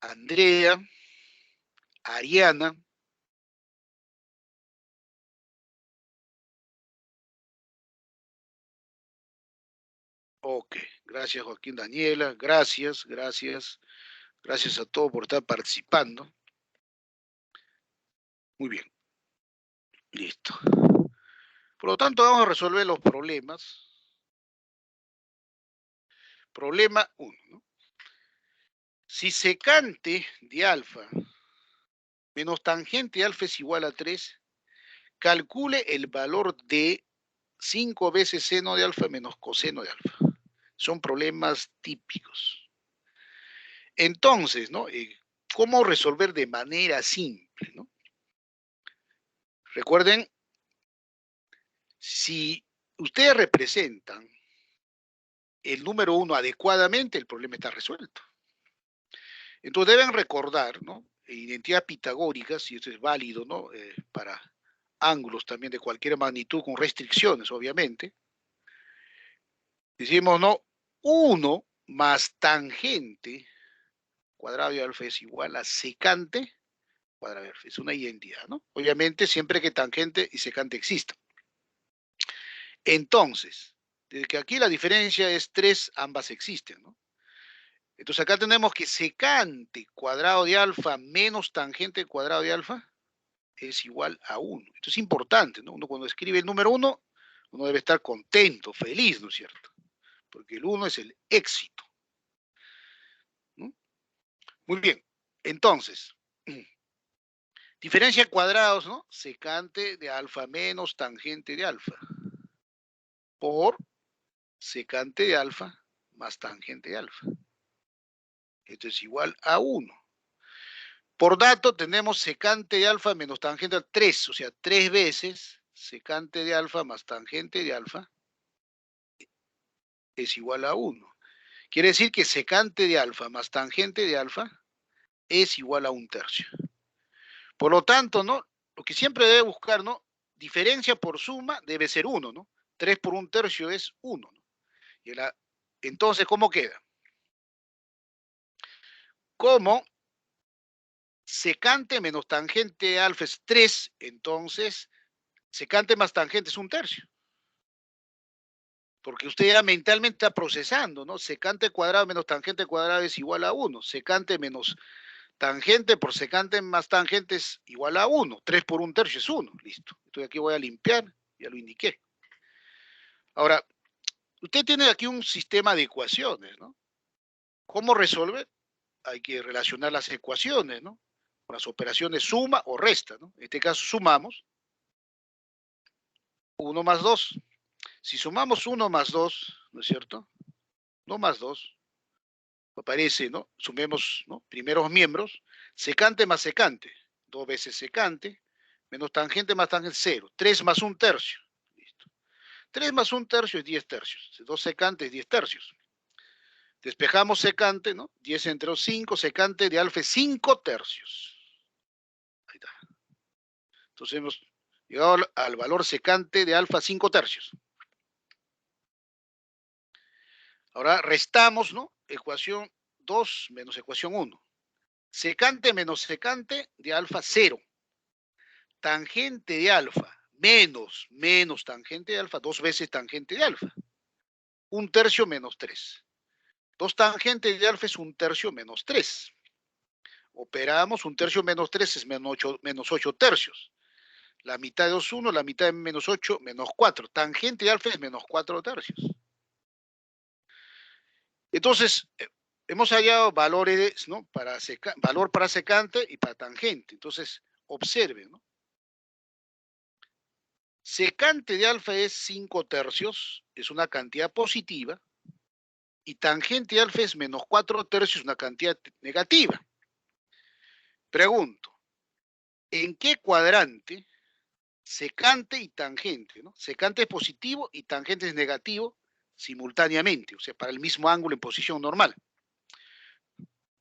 Andrea, Ariana. Ok, gracias Joaquín, Daniela, gracias, gracias, gracias a todos por estar participando. Muy bien, listo. Por lo tanto, vamos a resolver los problemas. Problema 1, ¿no? Si secante de alfa menos tangente de alfa es igual a 3, calcule el valor de 5 veces seno de alfa menos coseno de alfa. Son problemas típicos. Entonces, ¿no? ¿Cómo resolver de manera simple, ¿no? Recuerden, si ustedes representan el número 1 adecuadamente, el problema está resuelto. Entonces deben recordar, ¿no? Identidades pitagóricas, y esto es válido, ¿no? Para ángulos también de cualquier magnitud, con restricciones, obviamente. Decimos, ¿no? 1 más tangente cuadrado de alfa es igual a secante cuadrado de alfa. Es una identidad, ¿no? Obviamente, siempre que tangente y secante existan. Entonces, desde que aquí la diferencia es 3, ambas existen, ¿no? Entonces acá tenemos que secante cuadrado de alfa menos tangente cuadrado de alfa es igual a 1. Esto es importante, ¿no? Uno cuando escribe el número 1, uno debe estar contento, feliz, ¿no es cierto? Porque el 1 es el éxito, ¿no? Muy bien, entonces, diferencia de cuadrados, ¿no? Secante de alfa menos tangente de alfa por secante de alfa más tangente de alfa. Esto es igual a 1. Por dato tenemos secante de alfa menos tangente de 3, o sea, 3 veces secante de alfa más tangente de alfa es igual a 1. Quiere decir que secante de alfa más tangente de alfa es igual a 1/3. Por lo tanto, ¿no? Lo que siempre debe buscar, ¿no? Diferencia por suma debe ser 1, ¿no? 3 por 1/3 es 1, ¿no? Entonces, ¿cómo queda? Como secante menos tangente de alfa es 3, entonces secante más tangente es 1/3. Porque usted ya mentalmente está procesando, ¿no? Secante cuadrado menos tangente cuadrado es igual a 1. Secante menos tangente por secante más tangente es igual a 1. 3 por 1/3 es 1. Listo. Entonces aquí voy a limpiar, ya lo indiqué. Ahora, Usted tiene aquí un sistema de ecuaciones, ¿no? ¿Cómo resolver? Hay que relacionar las ecuaciones, ¿no? Con las operaciones suma o resta, ¿no? En este caso sumamos 1 más 2. Si sumamos 1 más 2, ¿no es cierto? 1 más 2, aparece, ¿no? Sumemos, ¿no? Primeros miembros, secante más secante, 2 veces secante, menos tangente más tangente, 0. 3 más 1 tercio. Listo. 3 más 1 tercio es 10 tercios. 2 secantes, 10 tercios. Despejamos secante, ¿no? 10 entre 5, secante de alfa es 5 tercios. Ahí está. Entonces hemos llegado al valor secante de alfa 5 tercios. Ahora restamos, ¿no? Ecuación 2 menos ecuación 1. Secante menos secante de alfa 0. Tangente de alfa menos tangente de alfa, 2 veces tangente de alfa. 1 tercio menos 3. 2 tangentes de alfa es 1 tercio menos 3. Operamos 1 tercio menos 3 es menos 8 tercios. La mitad de 2, 1, la mitad de menos 8, menos 4. Tangente de alfa es menos 4 tercios. Entonces, hemos hallado valores, ¿no? Valor para secante y para tangente. Entonces, observen, ¿no? Secante de alfa es 5 tercios, es una cantidad positiva, y tangente de alfa es menos 4 tercios, una cantidad negativa. Pregunto, ¿en qué cuadrante secante y tangente, ¿no? Secante es positivo y tangente es negativo simultáneamente, o sea, para el mismo ángulo en posición normal?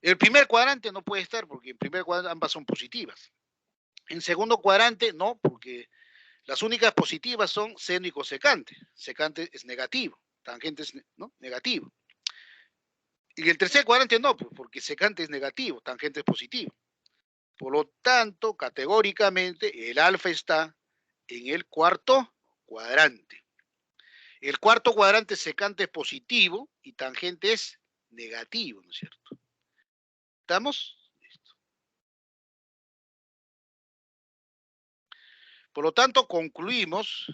El primer cuadrante no puede estar porque en primer cuadrante ambas son positivas. En segundo cuadrante no, porque las únicas positivas son seno y cosecante. Secante es negativo, tangente es, ¿no? negativo. Y el tercer cuadrante no, porque secante es negativo, tangente es positivo. Por lo tanto, categóricamente, el alfa está en el cuarto cuadrante. El cuarto cuadrante secante es positivo y tangente es negativo, ¿no es cierto? ¿Estamos? Listo. Por lo tanto, concluimos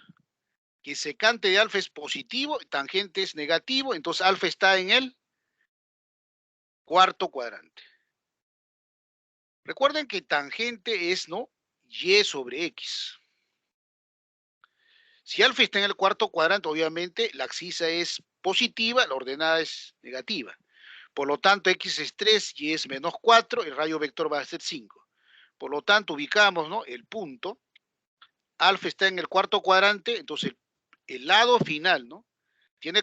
que secante de alfa es positivo, tangente es negativo, entonces alfa está en el cuarto cuadrante. Recuerden que tangente es, ¿no? Y sobre X. Si alfa está en el cuarto cuadrante, obviamente la abscisa es positiva, la ordenada es negativa. Por lo tanto, X es 3, Y es menos 4, el rayo vector va a ser 5. Por lo tanto, ubicamos, ¿no? El punto. Alfa está en el cuarto cuadrante, entonces el lado final, ¿no? Tiene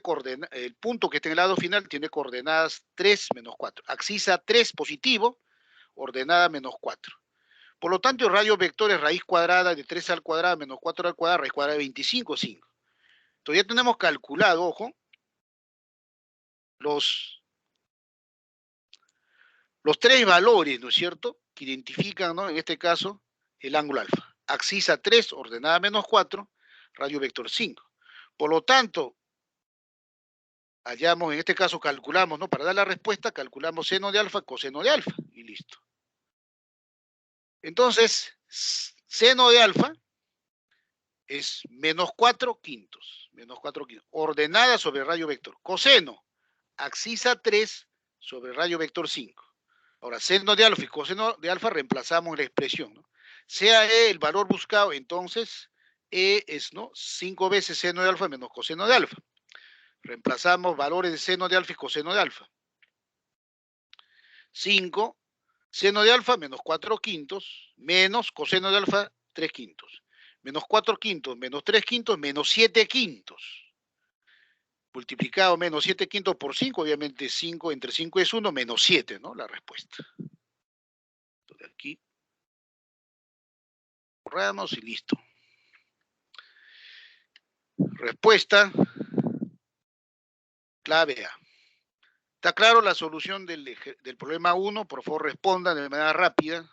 el punto que está en el lado final tiene coordenadas 3 menos 4. Abscisa 3 positivo, ordenada menos 4. Por lo tanto, el rayo vector es raíz cuadrada de 3 al cuadrado menos 4 al cuadrado, raíz cuadrada de 25, 5. Entonces ya tenemos calculado, ojo, los tres valores, ¿no es cierto?, que identifican, ¿no?, en este caso, el ángulo alfa. Abscisa 3, ordenada menos 4, radio vector 5. Por lo tanto, hallamos, en este caso calculamos, ¿no?, para dar la respuesta, calculamos seno de alfa, coseno de alfa, y listo. Entonces, seno de alfa es menos 4 quintos, ordenada sobre el rayo vector. Coseno, abscisa 3 sobre el rayo vector 5. Ahora, seno de alfa y coseno de alfa reemplazamos la expresión, ¿no? Sea E el valor buscado, entonces E es, ¿no?, 5 veces seno de alfa menos coseno de alfa. Reemplazamos valores de seno de alfa y coseno de alfa. 5, seno de alfa menos 4 quintos, menos coseno de alfa 3 quintos. Menos 4 quintos, menos 3 quintos, menos 7 quintos. Multiplicado menos 7 quintos por 5, obviamente 5 entre 5 es 1, menos 7, ¿no? La respuesta. Entonces aquí borramos y listo. Respuesta, clave A. ¿Está claro la solución del problema 1? Por favor, respondan de manera rápida.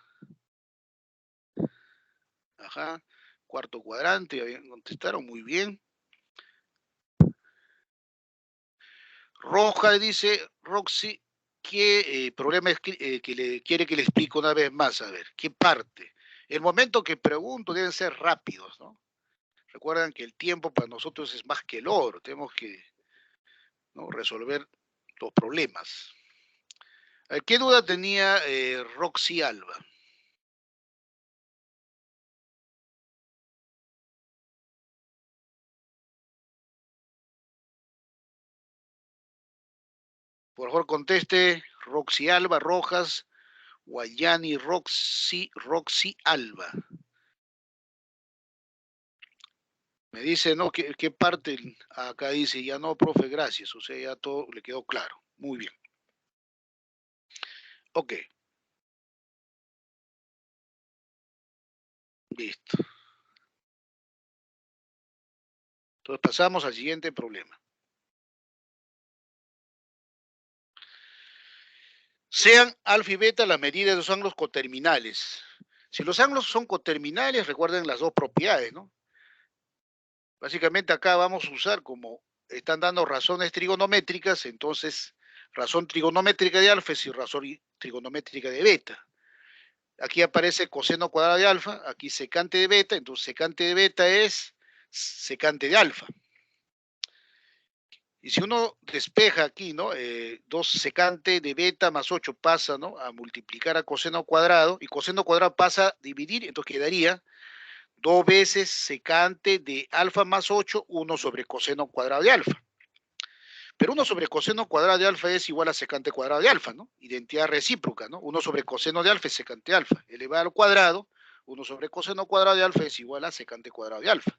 Ajá. Cuarto cuadrante, ya bien contestaron, muy bien. Roja dice, Roxy, ¿qué problema es que quiere que le explique una vez más? A ver, ¿qué parte? El momento que pregunto deben ser rápidos, ¿no? Recuerdan que el tiempo para nosotros es más que el oro. Tenemos que ¿no? Resolver los problemas. A ver, ¿qué duda tenía Roxy Alba? Por favor, conteste Roxy Alba Rojas, Guayani Roxy Alba. Me dice, ¿no? ¿Qué parte? Acá dice, ya no, profe, gracias. O sea, ya todo le quedó claro. Muy bien. Ok, listo. Entonces pasamos al siguiente problema. Sean alfa y beta las medidas de los ángulos coterminales. Si los ángulos son coterminales, recuerden las dos propiedades, ¿no? Básicamente acá vamos a usar, como están dando razones trigonométricas, entonces razón trigonométrica de alfa y razón trigonométrica de beta. Aquí aparece coseno cuadrado de alfa, aquí secante de beta, entonces secante de beta es secante de alfa. Y si uno despeja aquí, ¿no? 2 secante de beta más 8 pasa, ¿no? A multiplicar a coseno cuadrado, y coseno cuadrado pasa a dividir, entonces quedaría 2 veces secante de alfa más 8, 1 sobre coseno cuadrado de alfa. Pero 1 sobre coseno cuadrado de alfa es igual a secante cuadrado de alfa, ¿no? Identidad recíproca, ¿no? 1 sobre coseno de alfa es secante de alfa. Elevado al cuadrado, 1 sobre coseno cuadrado de alfa es igual a secante cuadrado de alfa.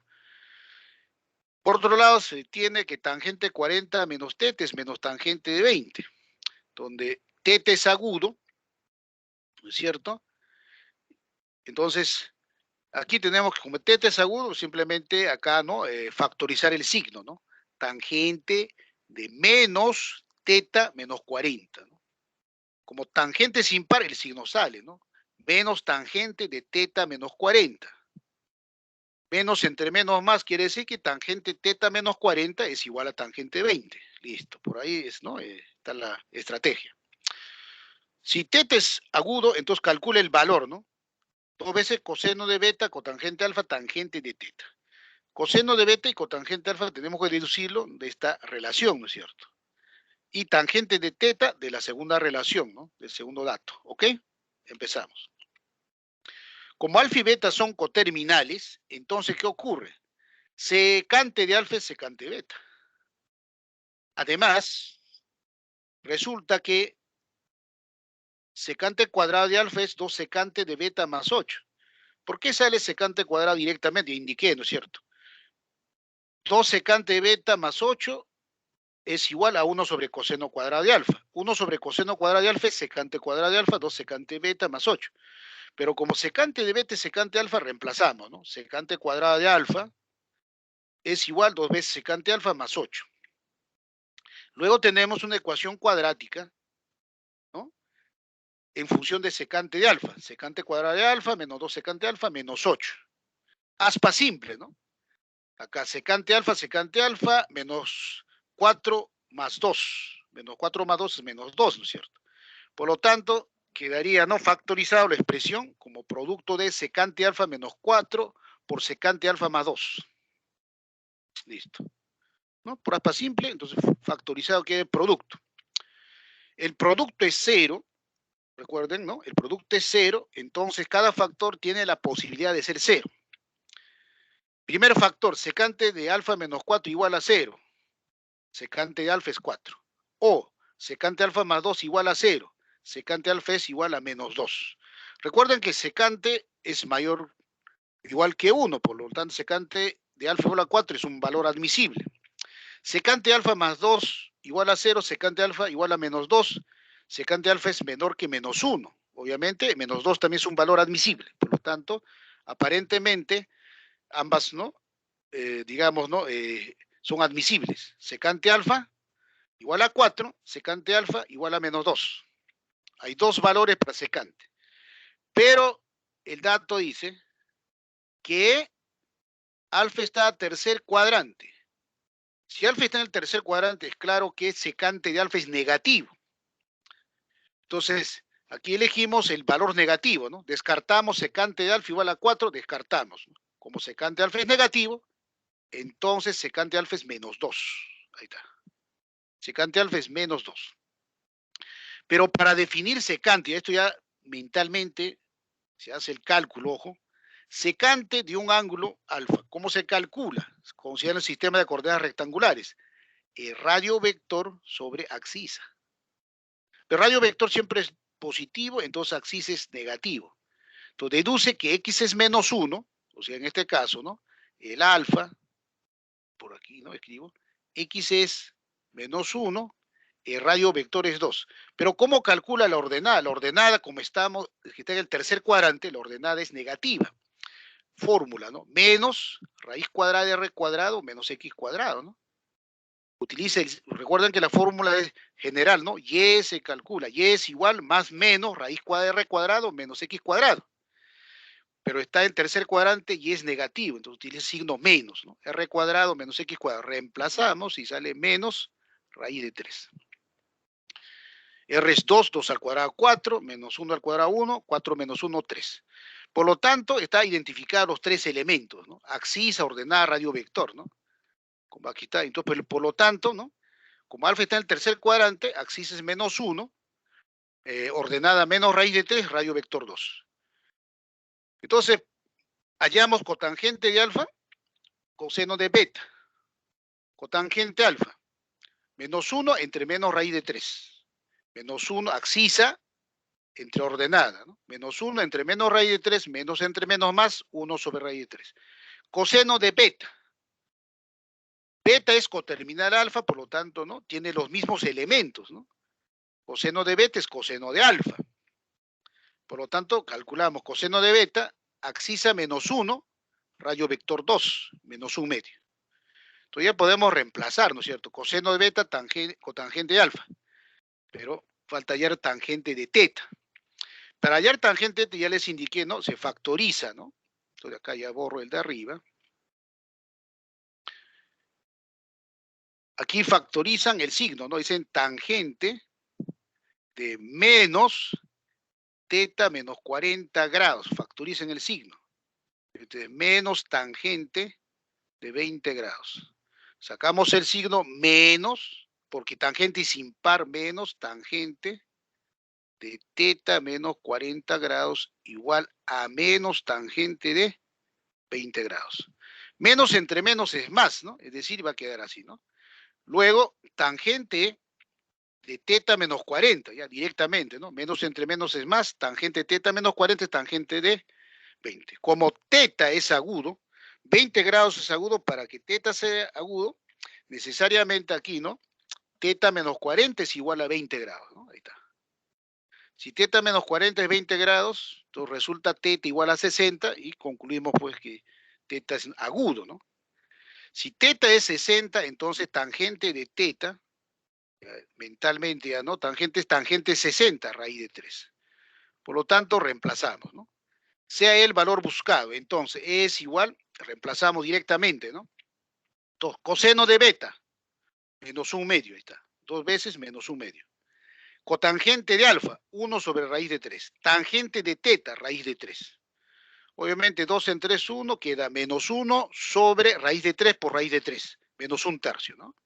Por otro lado, se tiene que tangente 40 menos teta es menos tangente de 20, donde teta es agudo, ¿no es cierto? Entonces, aquí tenemos que, como teta es agudo, simplemente acá, ¿no? Factorizar el signo, ¿no? Tangente de menos teta menos 40, ¿no? Como tangente es impar, el signo sale, ¿no? Menos tangente de teta menos 40. Menos entre menos más quiere decir que tangente teta menos 40 es igual a tangente 20. Listo, por ahí es, ¿no? Está la estrategia. Si teta es agudo, entonces calcula el valor, ¿no? Dos veces coseno de beta, cotangente alfa, tangente de teta. Coseno de beta y cotangente alfa tenemos que deducirlo de esta relación, ¿no es cierto? Y tangente de teta de la segunda relación, ¿no? Del segundo dato, ¿ok? Empezamos. Como alfa y beta son coterminales, entonces, ¿qué ocurre? Secante de alfa es secante de beta. Además, resulta que secante cuadrado de alfa es 2 secante de beta más 8. ¿Por qué sale secante cuadrado directamente? Indiqué, ¿no es cierto? 2 secante de beta más 8 es igual a 1 sobre coseno cuadrado de alfa. 1 sobre coseno cuadrado de alfa es secante cuadrado de alfa, 2 secante de beta más 8. Pero como secante de beta y secante de alfa, reemplazamos, ¿no? Secante cuadrado de alfa es igual 2 veces secante alfa más 8. Luego tenemos una ecuación cuadrática, ¿no? En función de secante de alfa. Secante cuadrado de alfa menos 2 secante alfa menos 8. Aspa simple, ¿no? Acá secante alfa menos 4 más 2. Menos 4 más 2 es menos 2, ¿no es cierto? Por lo tanto, quedaría no factorizado la expresión como producto de secante alfa menos 4 por secante alfa más 2. Listo. ¿No? Por aspa simple, entonces factorizado queda el producto. El producto es cero, recuerden, ¿no? El producto es cero, entonces cada factor tiene la posibilidad de ser cero. Primer factor, secante de alfa menos 4 igual a 0. Secante de alfa es 4. O secante alfa más 2 igual a 0. Secante alfa es igual a menos 2. Recuerden que secante es mayor igual que 1, por lo tanto secante de alfa igual a 4 es un valor admisible. Secante alfa más 2 igual a 0, secante alfa igual a menos 2. Secante alfa es menor que menos 1. Obviamente, menos 2 también es un valor admisible. Por lo tanto, aparentemente, ambas, ¿no? Digamos, ¿no? Son admisibles. Secante alfa igual a 4, secante alfa igual a menos 2. Hay dos valores para secante. Pero el dato dice que alfa está a tercer cuadrante. Si alfa está en el tercer cuadrante, es claro que secante de alfa es negativo. Entonces, aquí elegimos el valor negativo, ¿no? Descartamos secante de alfa igual a 4, descartamos, ¿no? Como secante de alfa es negativo, entonces secante de alfa es menos 2. Ahí está. Secante alfa es menos 2. Pero para definir secante, y esto ya mentalmente se hace el cálculo, ojo, secante de un ángulo alfa. ¿Cómo se calcula? Considera el sistema de coordenadas rectangulares. El radio vector sobre axis. El radio vector siempre es positivo, entonces axis es negativo. Entonces deduce que x es menos 1, o sea, en este caso, ¿no? El alfa, por aquí, ¿no? Escribo, x es menos 1, el radio vector es 2. Pero ¿cómo calcula la ordenada? La ordenada, como estamos, que está en el tercer cuadrante, la ordenada es negativa. Fórmula, ¿no? Menos raíz cuadrada de r cuadrado menos x cuadrado, ¿no? Recuerden que la fórmula es general, ¿no? Y se calcula, y es igual más menos raíz cuadrada de r cuadrado menos x cuadrado. Pero está en tercer cuadrante y es negativo, entonces utiliza signo menos, ¿no? R cuadrado menos x cuadrado. Reemplazamos y sale menos raíz de 3. R es 2, 2 al cuadrado 4, menos 1 al cuadrado 1, 4 menos 1, 3. Por lo tanto, está identificados los tres elementos, ¿no? Axis, ordenada, radio vector, ¿no? Como aquí está. Entonces, por lo tanto, ¿no? Como alfa está en el tercer cuadrante, axis es menos 1, ordenada menos raíz de 3, radio vector 2. Entonces, hallamos cotangente de alfa, coseno de beta. Cotangente alfa, menos 1 entre menos raíz de 3. Menos 1, axisa, entre ordenada, ¿no? Menos 1 entre menos raíz de 3, menos entre menos más, 1 sobre raíz de 3. Coseno de beta. Beta es coterminal alfa, por lo tanto, ¿no? Tiene los mismos elementos, ¿no? Coseno de beta es coseno de alfa. Por lo tanto, calculamos coseno de beta, axisa menos 1, radio vector 2, menos 1 medio. Entonces ya podemos reemplazar, ¿no es cierto? Coseno de beta, cotangente de alfa. Pero falta hallar tangente de teta. Para hallar tangente ya les indiqué, ¿no? Se factoriza, ¿no? Entonces acá ya borro el de arriba. Aquí factorizan el signo, ¿no? Dicen tangente de menos teta menos 40 grados. Factoricen el signo. Entonces, menos tangente de 20 grados. Sacamos el signo menos, porque tangente es impar, menos tangente de teta menos 40 grados igual a menos tangente de 20 grados. Menos entre menos es más, ¿no? Es decir, va a quedar así, ¿no? Luego, tangente de teta menos 40, ya directamente, ¿no? Menos entre menos es más, tangente de teta menos 40 es tangente de 20. Como teta es agudo, 20 grados es agudo, para que teta sea agudo, necesariamente aquí, ¿no? Teta menos 40 es igual a 20 grados, ¿no? Ahí está. Si teta menos 40 es 20 grados, entonces resulta teta igual a 60 y concluimos pues que teta es agudo, ¿no? Si teta es 60, entonces tangente de teta, mentalmente ya, ¿no? Tangente es tangente 60, raíz de 3. Por lo tanto, reemplazamos, ¿no? Sea el valor buscado. Entonces, es igual, reemplazamos directamente, ¿no? Entonces, coseno de beta, menos 1 medio, ahí está. 2 veces menos 1 medio. Cotangente de alfa, 1 sobre raíz de 3. Tangente de teta, raíz de 3. Obviamente 2 en 3, 1, queda menos 1 sobre raíz de 3 por raíz de 3. Menos 1 tercio, ¿no?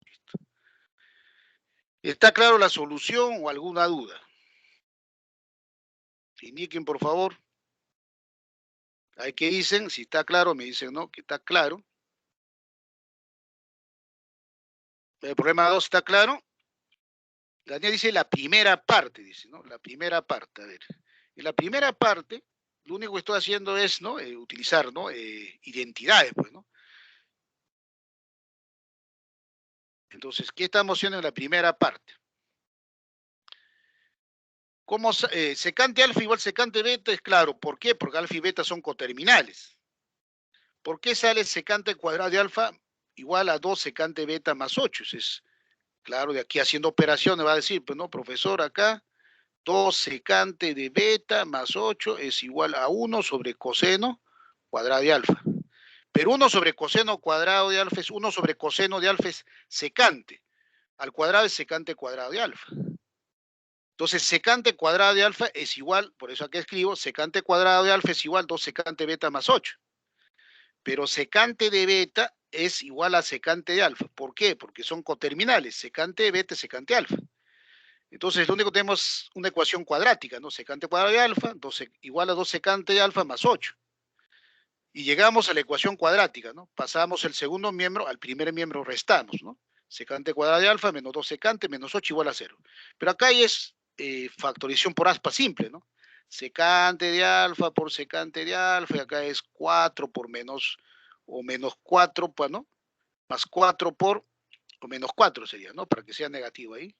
Listo. ¿Está claro la solución o alguna duda? Indiquen, por favor. Hay que dicen, si está claro, me dicen, ¿no? Que está claro. El problema 2 está claro. Daniel dice la primera parte, dice, ¿no? La primera parte, a ver. En la primera parte, lo único que estoy haciendo es, ¿no? Utilizar, ¿no? Identidades, pues, ¿no? Entonces, ¿qué estamos haciendo en la primera parte? ¿Cómo secante alfa igual secante beta? Es claro. ¿Por qué? Porque alfa y beta son coterminales. ¿Por qué sale secante cuadrado de alfa igual a 2 secante beta más 8? Es claro, de aquí haciendo operaciones va a decir, pues no, profesor, acá 2 secante de beta más 8 es igual a 1 sobre coseno cuadrado de alfa. Pero 1 sobre coseno cuadrado de alfa es 1 sobre coseno de alfa es secante. Al cuadrado es secante cuadrado de alfa. Entonces, secante cuadrado de alfa es igual, por eso aquí escribo, secante cuadrado de alfa es igual a 2 secante beta más 8. Pero secante de beta es igual a secante de alfa. ¿Por qué? Porque son coterminales, secante de beta y secante de alfa. Entonces, lo único que tenemos es una ecuación cuadrática, ¿no? Secante cuadrado de alfa, igual a 2 secante de alfa más 8. Y llegamos a la ecuación cuadrática, ¿no? Pasamos el segundo miembro al primer miembro, restamos, ¿no? Secante cuadrado de alfa menos 2 secante menos 8 igual a 0. Pero acá es factorización por aspa simple, ¿no? Secante de alfa por secante de alfa, y acá es 4 por menos, o menos 4, pues, ¿no? Más 4 por, o menos 4 sería, ¿no? Para que sea negativo ahí.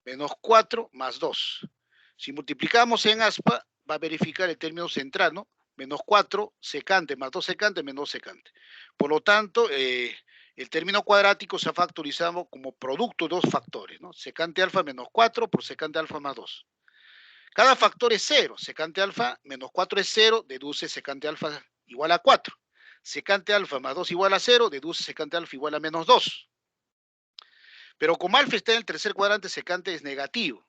Menos 4 más 2. Si multiplicamos en aspa, va a verificar el término central, ¿no? Menos 4 secante más 2 secante menos 2 secante. Por lo tanto, el término cuadrático se ha factorizado como producto de dos factores, ¿no? Secante alfa menos 4 por secante alfa más 2. Cada factor es 0. Secante alfa menos 4 es 0, deduce secante alfa igual a 4. Secante alfa más 2 igual a 0, deduce secante alfa igual a menos 2. Pero como alfa está en el tercer cuadrante, secante es negativo.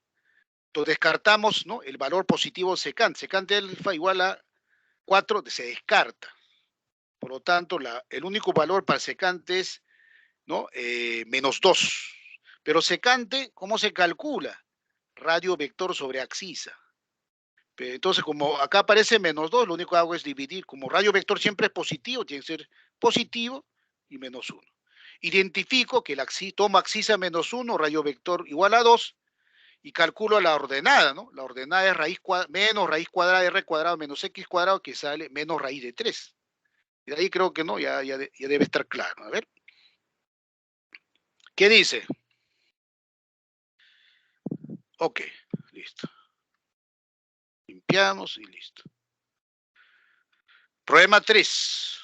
Entonces descartamos, ¿no?, el valor positivo de secante. Secante alfa igual a 4 se descarta. Por lo tanto, el único valor para secante es, ¿no?, menos 2. Pero secante, ¿cómo se calcula? Radio vector sobre abscisa. Entonces, como acá aparece menos 2, lo único que hago es dividir. Como radio vector siempre es positivo, tiene que ser positivo y menos 1. Identifico que tomo abscisa menos 1, radio vector igual a 2, y calculo la ordenada, ¿no? La ordenada es menos raíz cuadrada de r cuadrado menos x cuadrado, que sale menos raíz de 3. Y de ahí creo que no, ya debe estar claro. A ver, ¿qué dice? Ok, listo. Limpiamos y listo. Problema 3.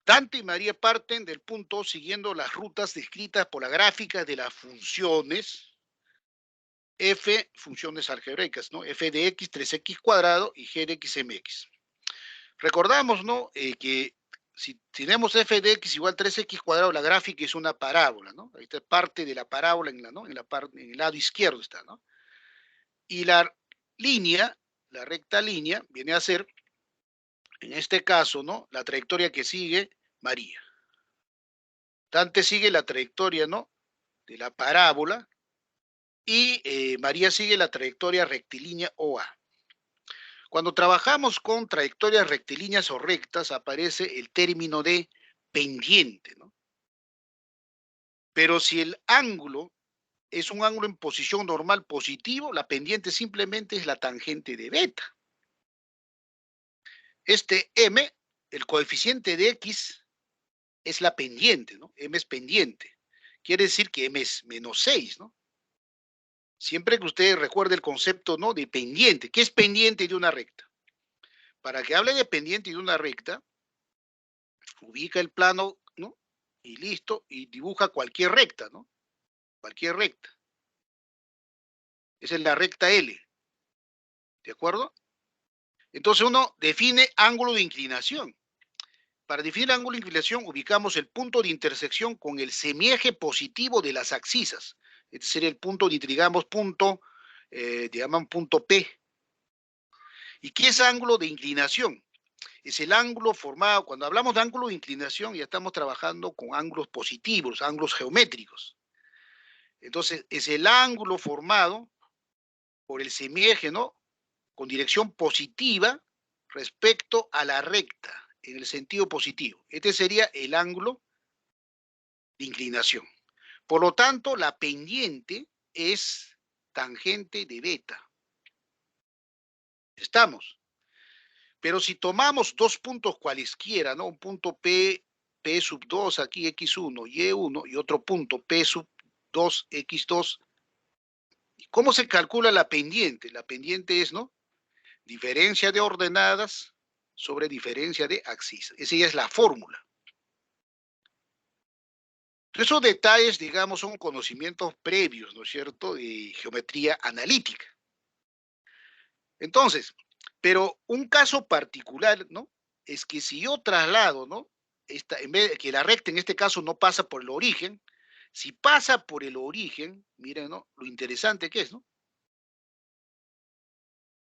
Dante y María parten del punto siguiendo las rutas descritas por la gráfica de las funciones f, funciones algebraicas, ¿no? F de x, 3x cuadrado y g de x mx. Recordamos, ¿no?, que si tenemos f de x igual a 3x cuadrado, la gráfica es una parábola, ¿no? Ahí está parte de la parábola ¿no?, en el lado izquierdo está, ¿no? Y la línea, la recta línea, viene a ser, en este caso, ¿no?, la trayectoria que sigue María. Dante sigue la trayectoria, ¿no?, de la parábola, y María sigue la trayectoria rectilínea OA. Cuando trabajamos con trayectorias rectilíneas o rectas, aparece el término de pendiente, ¿no? Pero si el ángulo es un ángulo en posición normal positivo, la pendiente simplemente es la tangente de beta. Este m, el coeficiente de x, es la pendiente, ¿no? M es pendiente. Quiere decir que m es menos 6, ¿no? Siempre que usted recuerde el concepto, ¿no?, de pendiente. ¿Qué es pendiente de una recta? Para que hable de pendiente de una recta, ubica el plano, ¿no?, y listo, y dibuja cualquier recta, ¿no? Cualquier recta. Esa es la recta L, ¿de acuerdo? Entonces uno define ángulo de inclinación. Para definir ángulo de inclinación, ubicamos el punto de intersección con el semieje positivo de las axisas. Este sería el punto, digamos, llaman punto P. ¿Y qué es ángulo de inclinación? Es el ángulo formado, cuando hablamos de ángulo de inclinación, ya estamos trabajando con ángulos positivos, ángulos geométricos. Entonces, es el ángulo formado por el semieje, ¿no?, con dirección positiva respecto a la recta, en el sentido positivo. Este sería el ángulo de inclinación. Por lo tanto, la pendiente es tangente de beta. ¿Estamos? Pero si tomamos dos puntos cualesquiera, ¿no?, un punto P sub 2, aquí X1, Y1, y otro punto P sub 2, X2, ¿cómo se calcula la pendiente? La pendiente es, ¿no?, diferencia de ordenadas sobre diferencia de axis. Esa ya es la fórmula. Esos detalles, digamos, son conocimientos previos, ¿no es cierto?, de geometría analítica. Entonces, pero un caso particular, ¿no?, es que si yo traslado, ¿no?, en vez de que la recta en este caso no pasa por el origen, si pasa por el origen, miren, ¿no?, lo interesante que es, ¿no?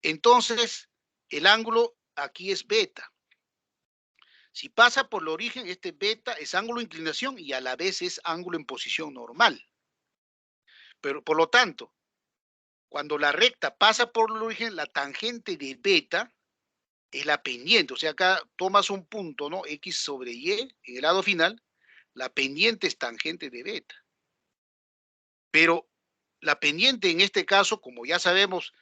entonces el ángulo aquí es beta. Si pasa por el origen, este beta es ángulo de inclinación y a la vez es ángulo en posición normal. Pero por lo tanto, cuando la recta pasa por el origen, la tangente de beta es la pendiente. O sea, acá tomas un punto, ¿no? X sobre Y en el lado final, la pendiente es tangente de beta. Pero la pendiente en este caso, como ya sabemos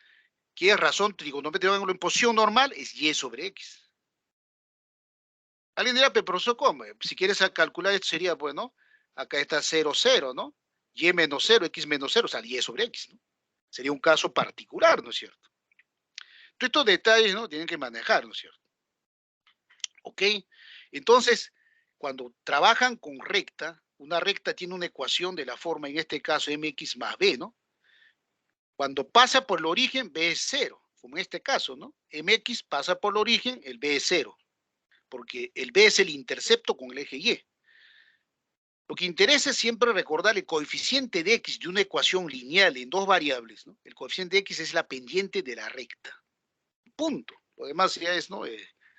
que es razón trigonométrica de ángulo en posición normal, es Y sobre X. Alguien dirá, pero profesor, ¿cómo? Si quieres calcular esto sería, bueno, acá está 0, 0, ¿no? Y menos 0, X menos 0, o sea, Y sobre X, ¿no? Sería un caso particular, ¿no es cierto? Todos estos detalles, ¿no? Tienen que manejar, ¿no es cierto? ¿Ok? Entonces, cuando trabajan con recta, una recta tiene una ecuación de la forma, en este caso, mx más b, ¿no? Cuando pasa por el origen, b es 0, como en este caso, ¿no? mx pasa por el origen, el b es 0, porque el b es el intercepto con el eje y. Lo que interesa es siempre recordar el coeficiente de x de una ecuación lineal en dos variables, ¿no? El coeficiente de x es la pendiente de la recta. Punto. Lo demás ya es, ¿no?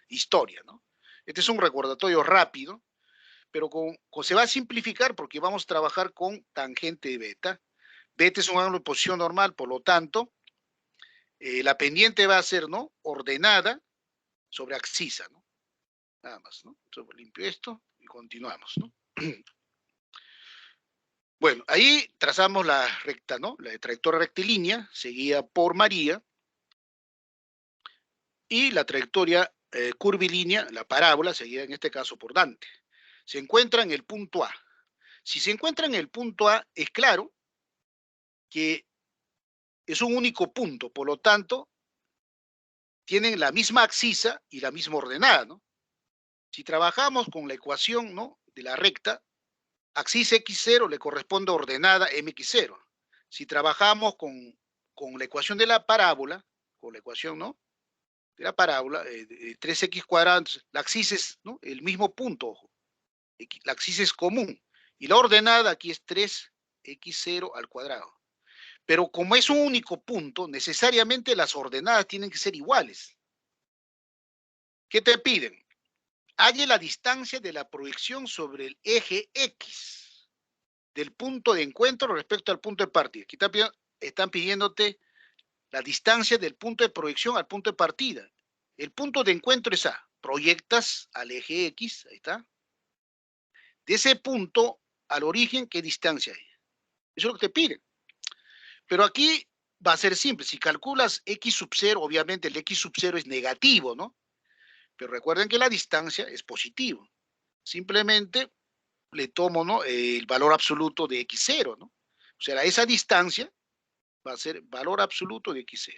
Historia, ¿no? Este es un recordatorio rápido, pero se va a simplificar porque vamos a trabajar con tangente de beta. Beta es un ángulo de posición normal, por lo tanto, la pendiente va a ser, ¿no? Ordenada sobre abscisa, ¿no? Nada más, ¿no? Entonces, limpio esto y continuamos, ¿no? Bueno, ahí trazamos la recta, ¿no? La trayectoria rectilínea seguida por María y la trayectoria curvilínea, la parábola, seguida en este caso por Dante. Se encuentra en el punto A. Si se encuentra en el punto A, es claro que es un único punto, por lo tanto, tienen la misma abscisa y la misma ordenada, ¿no? Si trabajamos con la ecuación, ¿no? De la recta, abscisa x0 le corresponde ordenada mx0. Si trabajamos con la ecuación de la parábola, con la ecuación, ¿no? De la parábola, 3x cuadrado, entonces, la abscisa es, ¿no? El mismo punto, ojo. La abscisa es común. Y la ordenada aquí es 3x0 al cuadrado. Pero como es un único punto, necesariamente las ordenadas tienen que ser iguales. ¿Qué te piden? Halle la distancia de la proyección sobre el eje X del punto de encuentro respecto al punto de partida. Aquí están pidiéndote la distancia del punto de proyección al punto de partida. El punto de encuentro es A. Proyectas al eje X, ahí está. De ese punto al origen, ¿qué distancia hay? Eso es lo que te piden. Pero aquí va a ser simple. Si calculas X sub 0, obviamente el X sub 0 es negativo, ¿no? Pero recuerden que la distancia es positivo. Simplemente le tomo, ¿no? El valor absoluto de x0, ¿no? O sea, esa distancia va a ser valor absoluto de x0.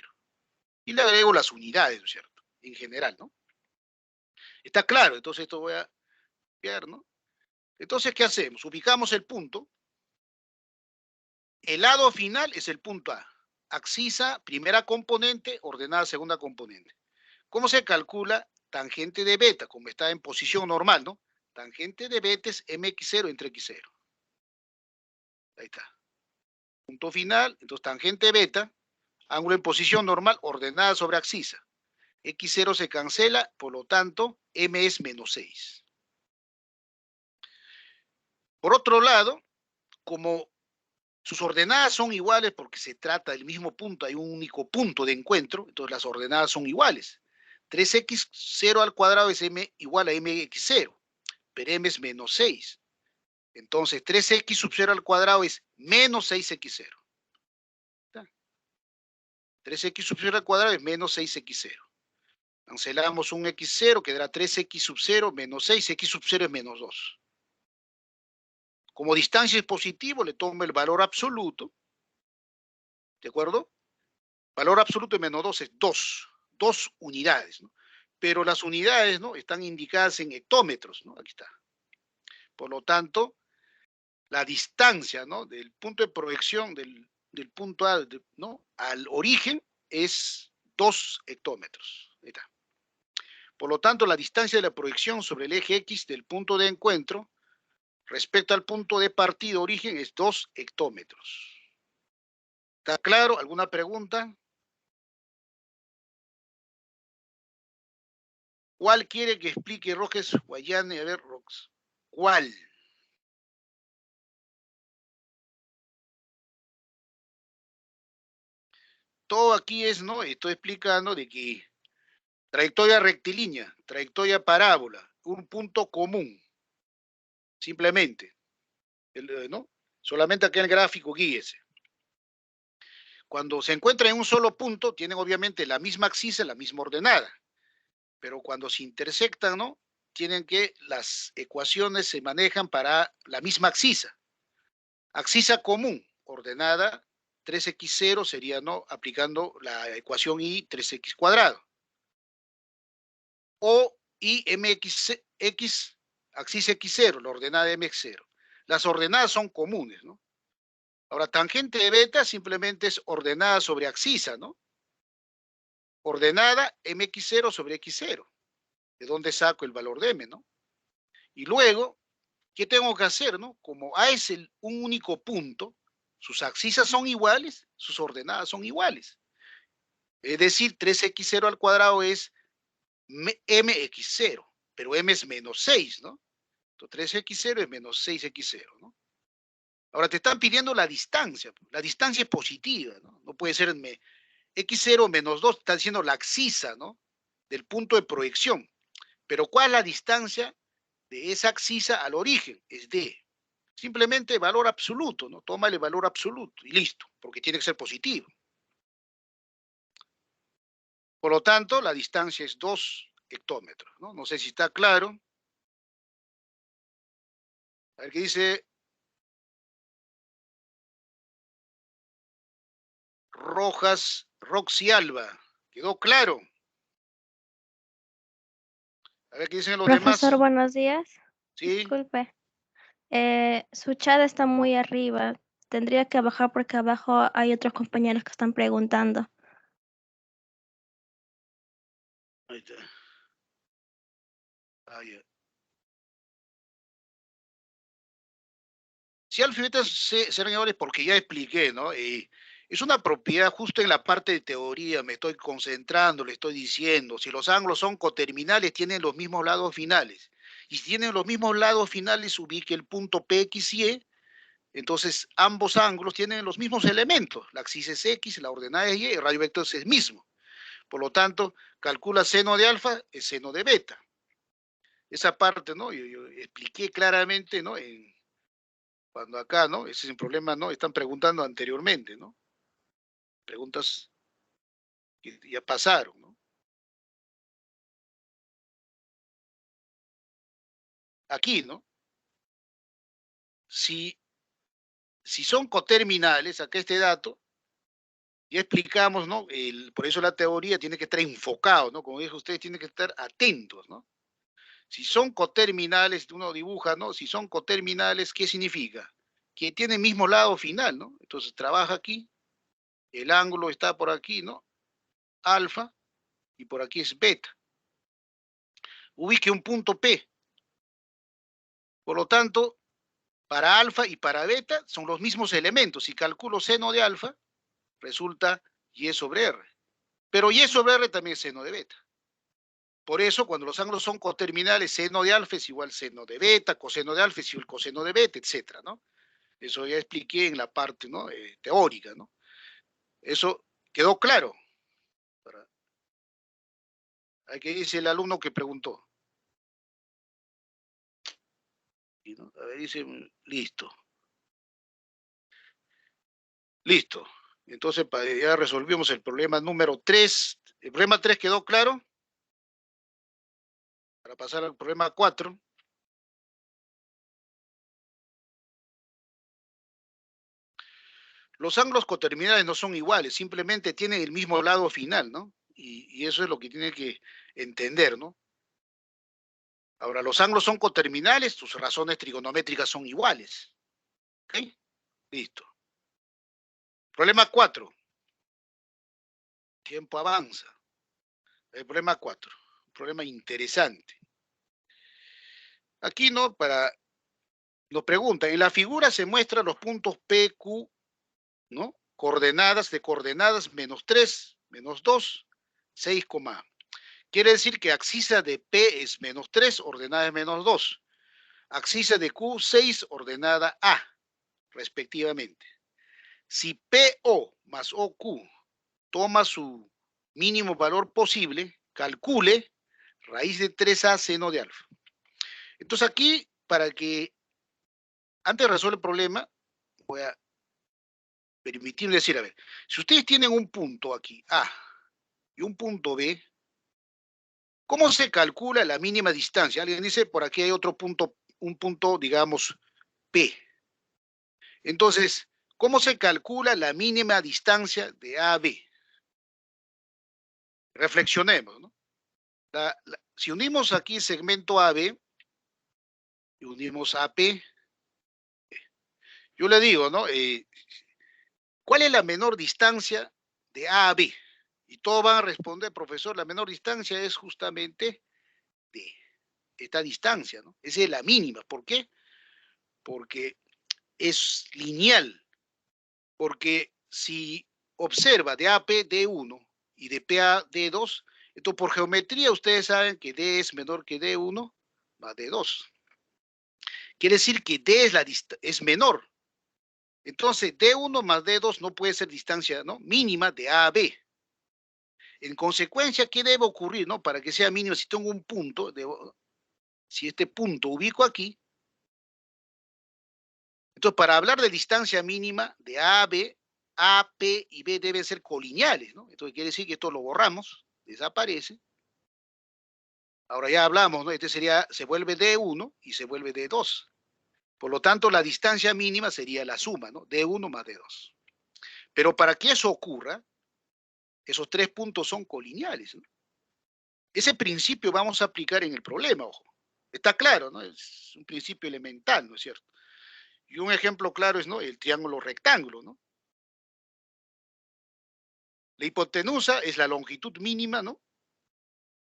Y le agrego las unidades, ¿no es cierto? En general, ¿no? Está claro, entonces esto voy a ver, ¿no? Entonces, ¿qué hacemos? Ubicamos el punto. El lado final es el punto A. Abscisa, primera componente, ordenada, segunda componente. ¿Cómo se calcula tangente de beta? Como está en posición normal, ¿no? Tangente de beta es mx0 entre x0. Ahí está. Punto final, entonces tangente beta, ángulo en posición normal, ordenada sobre abscisa. X0 se cancela, por lo tanto, M es menos 6. Por otro lado, como sus ordenadas son iguales porque se trata del mismo punto, hay un único punto de encuentro, entonces las ordenadas son iguales. 3x0 al cuadrado es m igual a mx0, pero m es menos 6. Entonces 3x sub 0 al cuadrado es menos 6x0. 3x sub 0 al cuadrado es menos 6x0. Cancelamos un x0, quedará 3x sub 0 menos 6, x sub 0 es menos 2. Como distancia es positivo, le tomo el valor absoluto, ¿de acuerdo? Valor absoluto de menos 2 es 2 unidades, ¿no? Pero las unidades, ¿no? Están indicadas en hectómetros, ¿no? Aquí está. Por lo tanto, la distancia, ¿no? Del punto de proyección del punto A, ¿no? Al origen es 2 hectómetros. Ahí está. Por lo tanto, la distancia de la proyección sobre el eje X del punto de encuentro respecto al punto de partida origen es 2 hectómetros. ¿Está claro? ¿Alguna pregunta? ¿Cuál quiere que explique Rojas Guayane? A ver, Rox. ¿Cuál? Todo aquí es, ¿no? Estoy explicando de que trayectoria rectilínea, trayectoria parábola, un punto común, simplemente, ¿no? Solamente aquí en el gráfico, guíese. Cuando se encuentra en un solo punto, tienen obviamente la misma axis, la misma ordenada, pero cuando se intersectan, ¿no? Tienen que las ecuaciones se manejan para la misma axisa. Axisa común, ordenada 3x0 sería, ¿no? Aplicando la ecuación y 3x cuadrado. O y mx, axis x0, la ordenada mx0. Las ordenadas son comunes, ¿no? Ahora, tangente de beta simplemente es ordenada sobre axisa, ¿no? Ordenada mx0 sobre x0. ¿De dónde saco el valor de m, no? Y luego, ¿qué tengo que hacer, no? Como A es un único punto, sus axisas son iguales, sus ordenadas son iguales. Es decir, 3x0 al cuadrado es mx0, pero m es menos 6, ¿no? Entonces 3x0 es menos 6x0, ¿no? Ahora te están pidiendo la distancia. La distancia es positiva, ¿no? No puede ser x0 menos 2, está diciendo la axisa, ¿no? Del punto de proyección. Pero ¿cuál es la distancia de esa axisa al origen? Es d. Simplemente valor absoluto, ¿no? Tómale valor absoluto y listo, porque tiene que ser positivo. Por lo tanto, la distancia es 2 hectómetros, ¿no? No sé si está claro. A ver qué dice Rojas, Roxy Alba. ¿Quedó claro? A ver qué dicen los Profesor, demás. buenos días. ¿Sí? Disculpe. Su chat está muy arriba. Tendría que bajar porque abajo hay otros compañeros que están preguntando. Ahí está. Ah, ya. Si alfa y beta serán iguales porque ya expliqué, ¿no? Es una propiedad justo en la parte de teoría, me estoy concentrando, le estoy diciendo, si los ángulos son coterminales, tienen los mismos lados finales. Y si tienen los mismos lados finales, ubique el punto PX y E, entonces ambos ángulos tienen los mismos elementos. La axis es X, la ordenada es Y, el radio vector es el mismo. Por lo tanto, calcula seno de alfa, es seno de beta. Esa parte, ¿no? Yo expliqué claramente, ¿no? Cuando acá, ¿no? Ese es el problema, ¿no? Están preguntando anteriormente, ¿no? Preguntas que ya pasaron, ¿no? Aquí, ¿no? Si, si son coterminales, acá este dato, ya explicamos, ¿no? Por eso la teoría tiene que estar enfocado, ¿no? Como dijo usted, tiene que estar atentos, ¿no? Si son coterminales, uno dibuja, ¿no? Si son coterminales, ¿qué significa? Que tienen mismo lado final, ¿no? Entonces trabaja aquí, el ángulo está por aquí, ¿no? Alfa, y por aquí es beta. Ubique un punto P. Por lo tanto, para alfa y para beta son los mismos elementos. Si calculo seno de alfa, resulta y sobre r. Pero y sobre r también es seno de beta. Por eso, cuando los ángulos son coterminales, seno de alfa es igual seno de beta, coseno de alfa es igual coseno de beta, etcétera, ¿no? Eso ya expliqué en la parte, ¿no? Teórica, ¿no? Eso quedó claro. Aquí dice el alumno que preguntó. ¿No? A ver, dice, listo. Listo. Entonces ya resolvimos el problema número 3. ¿El problema 3 quedó claro? Para pasar al problema 4. Los ángulos coterminales no son iguales, simplemente tienen el mismo lado final, ¿no? Y eso es lo que tiene que entender, ¿no? Ahora, los ángulos son coterminales, sus razones trigonométricas son iguales. ¿Ok? Listo. Problema 4. Tiempo avanza. El problema 4. Un problema interesante. Aquí, ¿no? Nos pregunta, en la figura se muestran los puntos P, Q, ¿no? Coordenadas de coordenadas menos 3, menos 2, 6, Quiere decir que abscisa de P es menos 3, ordenada es menos 2. Abscisa de Q, 6, ordenada A, respectivamente. Si PO más OQ toma su mínimo valor posible, calcule raíz de 3A seno de alfa. Entonces aquí, para que antes de resolver el problema, voy a permitirme decir, a ver, si ustedes tienen un punto aquí, A, y un punto B, ¿cómo se calcula la mínima distancia? Alguien dice, por aquí hay otro punto, un punto, digamos, P. Entonces, ¿cómo se calcula la mínima distancia de A a B? Reflexionemos, ¿no? Si unimos aquí segmento AB y unimos AP, yo le digo, ¿no? ¿Cuál es la menor distancia de A a B? Y todos van a responder, profesor, la menor distancia es justamente de esta distancia, ¿no? Esa es la mínima. ¿Por qué? Porque es lineal. Porque si observa de AP D1 y de PA D2, entonces por geometría ustedes saben que D es menor que D1 más D2. Quiere decir que D es menor. Entonces, D1 más D2 no puede ser distancia, ¿no?, mínima de A a B. En consecuencia, ¿qué debe ocurrir, no? Para que sea mínimo, si tengo un punto, si este punto ubico aquí, entonces para hablar de distancia mínima de A a B, A, P y B deben ser colineales, ¿no? Entonces quiere decir que esto lo borramos, desaparece. Ahora ya hablamos, ¿no? Este sería, se vuelve D1 y se vuelve D2. Por lo tanto, la distancia mínima sería la suma, ¿no? D1 más D2. Pero para que eso ocurra, esos tres puntos son colineales, ¿no? Ese principio vamos a aplicar en el problema, ojo. Está claro, ¿no? Es un principio elemental, ¿no es cierto? Y un ejemplo claro es, ¿no?, el triángulo rectángulo, ¿no? La hipotenusa es la longitud mínima, ¿no?,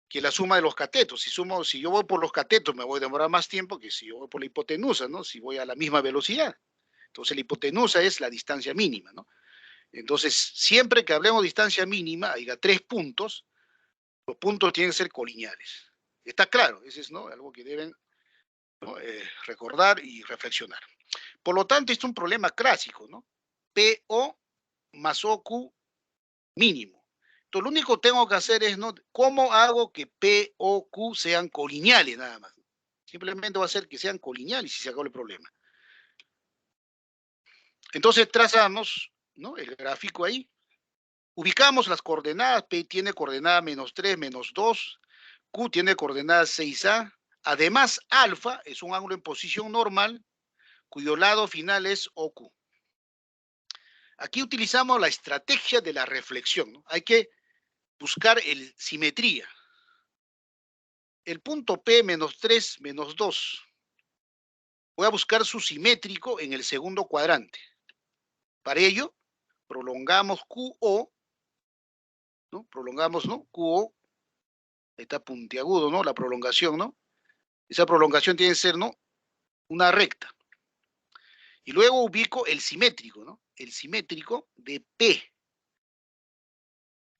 que la suma de los catetos. Si yo voy por los catetos me voy a demorar más tiempo que si yo voy por la hipotenusa, ¿no? Si voy a la misma velocidad. Entonces la hipotenusa es la distancia mínima, ¿no? Entonces, siempre que hablemos de distancia mínima, haya tres puntos, los puntos tienen que ser colineales. Está claro, ese es, ¿no?, algo que deben, ¿no?, recordar y reflexionar. Por lo tanto, este es un problema clásico, ¿no? PO más OQ mínimo. Entonces, lo único que tengo que hacer es, ¿no?, ¿cómo hago que P, O, Q sean colineales nada más? Simplemente va a ser que sean colineales y se acabó el problema. Entonces, trazamos, ¿no?, el gráfico ahí. Ubicamos las coordenadas. P tiene coordenada menos 3, menos 2. Q tiene coordenada 6A. Además, alfa es un ángulo en posición normal cuyo lado final es OQ. Aquí utilizamos la estrategia de la reflexión, ¿no? Hay que buscar simetría. El punto P menos 3 menos 2. Voy a buscar su simétrico en el segundo cuadrante. Para ello, prolongamos QO, ¿no? Prolongamos, ¿no?, QO. Ahí está puntiagudo, ¿no?, la prolongación, ¿no? Esa prolongación tiene que ser, ¿no?, una recta. Y luego ubico el simétrico, ¿no? El simétrico de P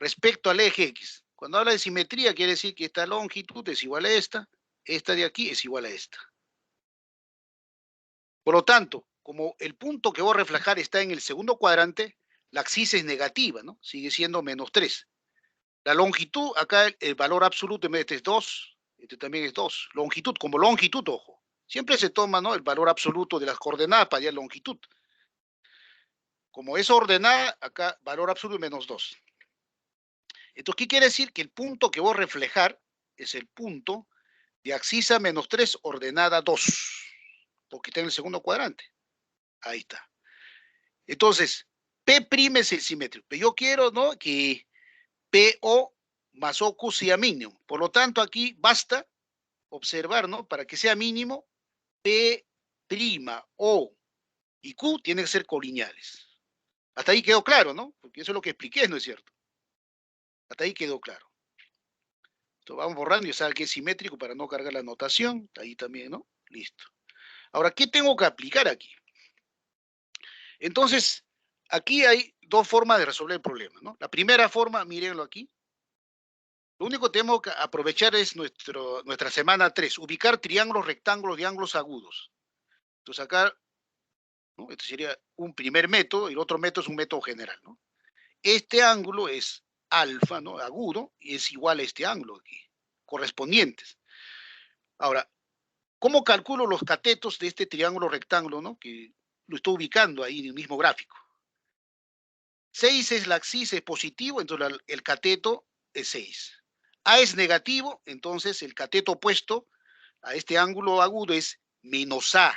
respecto al eje X. Cuando habla de simetría, quiere decir que esta longitud es igual a esta de aquí es igual a esta. Por lo tanto, como el punto que voy a reflejar está en el segundo cuadrante, la abscisa es negativa, ¿no? Sigue siendo menos 3. La longitud, acá el valor absoluto en vez de este es 2, este también es 2. Longitud, como longitud, ojo. Siempre se toma, ¿no?, el valor absoluto de las coordenadas para hallar longitud. Como es ordenada, acá valor absoluto menos 2. Entonces, ¿qué quiere decir? Que el punto que voy a reflejar es el punto de abscisa menos 3 ordenada 2, porque está en el segundo cuadrante. Ahí está. Entonces, P' es el simétrico. Pero yo quiero, ¿no?, que PO más OQ sea mínimo. Por lo tanto, aquí basta observar, ¿no?, para que sea mínimo, P', O y Q tienen que ser colineales. Hasta ahí quedó claro, ¿no? Porque eso es lo que expliqué, ¿no es cierto? Hasta ahí quedó claro. Entonces vamos borrando y sabe que es simétrico para no cargar la notación. Ahí también, ¿no? Listo. Ahora, ¿qué tengo que aplicar aquí? Entonces, aquí hay dos formas de resolver el problema, ¿no? La primera forma, mírenlo aquí, Lo único que tenemos que aprovechar es nuestra semana 3, ubicar triángulos, rectángulos, diángulos agudos. Entonces acá, ¿no? Este sería un primer método y el otro método es un método general, ¿no? Este ángulo es alfa, ¿no? Agudo, y es igual a este ángulo aquí, correspondientes. Ahora, ¿cómo calculo los catetos de este triángulo rectángulo, ¿no? Que lo estoy ubicando ahí en el mismo gráfico. 6 es la axis, es positivo, entonces el cateto es 6. A es negativo, entonces el cateto opuesto a este ángulo agudo es menos A.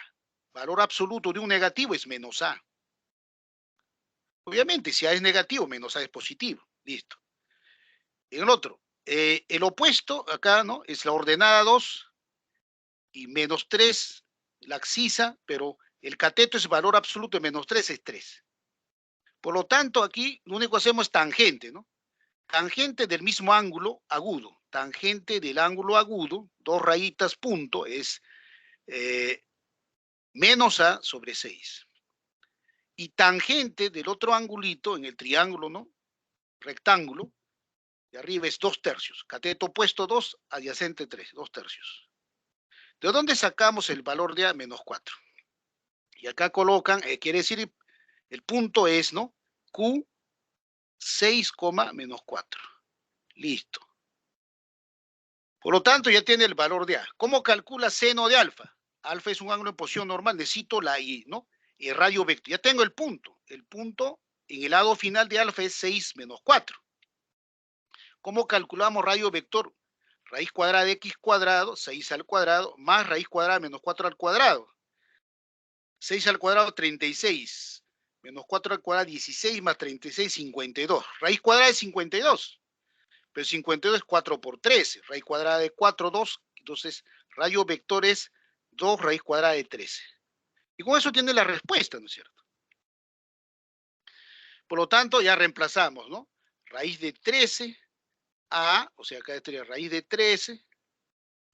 Valor absoluto de un negativo es menos A. Obviamente, si A es negativo, menos A es positivo. Listo. En el otro, el opuesto acá, ¿no? Es la ordenada 2 y menos 3, la axisa, pero el cateto es valor absoluto de menos 3, es 3. Por lo tanto, aquí lo único que hacemos es tangente, ¿no? Tangente del mismo ángulo agudo. Tangente del ángulo agudo, dos rayitas punto, es menos A sobre 6. Y tangente del otro angulito en el triángulo, ¿no? Rectángulo, de arriba es 2 tercios. Cateto opuesto 2, adyacente 3, 2 tercios. ¿De dónde sacamos el valor de A? Menos 4. Y acá colocan, quiere decir, el punto es, ¿no? Q 6, menos 4. Listo. Por lo tanto, ya tiene el valor de A. ¿Cómo calcula seno de alfa? Alfa es un ángulo en posición normal, necesito la I, ¿no? El radio vector. Ya tengo el punto. El punto en el lado final de alfa es 6 menos 4. ¿Cómo calculamos radio vector? Raíz cuadrada de x cuadrado, 6 al cuadrado, más raíz cuadrada menos 4 al cuadrado. 6 al cuadrado, 36. Menos 4 al cuadrado, 16, más 36, 52. Raíz cuadrada de 52. Pero 52 es 4 por 13. Raíz cuadrada de 4, 2. Entonces, radio vector es 2 raíz cuadrada de 13. Y con eso tiene la respuesta, ¿no es cierto? Por lo tanto, ya reemplazamos, ¿no? Raíz de 13 a, o sea, acá estaría raíz de 13,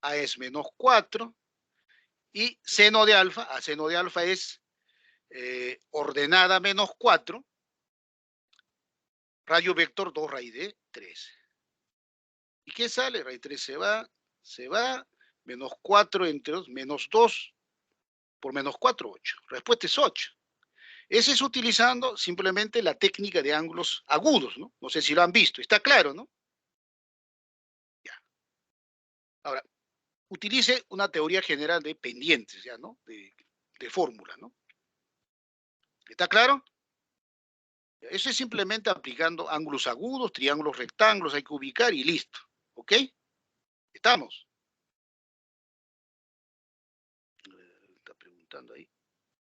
a es menos 4, y seno de alfa, a seno de alfa es ordenada menos 4, radio vector 2 raíz de 13. ¿Y qué sale? Raíz 3 se va, menos 4 entre 2, menos 2 por menos 4, 8. Respuesta es 8. Ese es utilizando simplemente la técnica de ángulos agudos, ¿no? No sé si lo han visto, está claro, ¿no? Ya. Ahora, utilice una teoría general de pendientes, ya, ¿no? De fórmula, ¿no? ¿Está claro? Eso es simplemente aplicando ángulos agudos, triángulos rectángulos, hay que ubicar y listo. ¿Ok? ¿Estamos? Está preguntando ahí.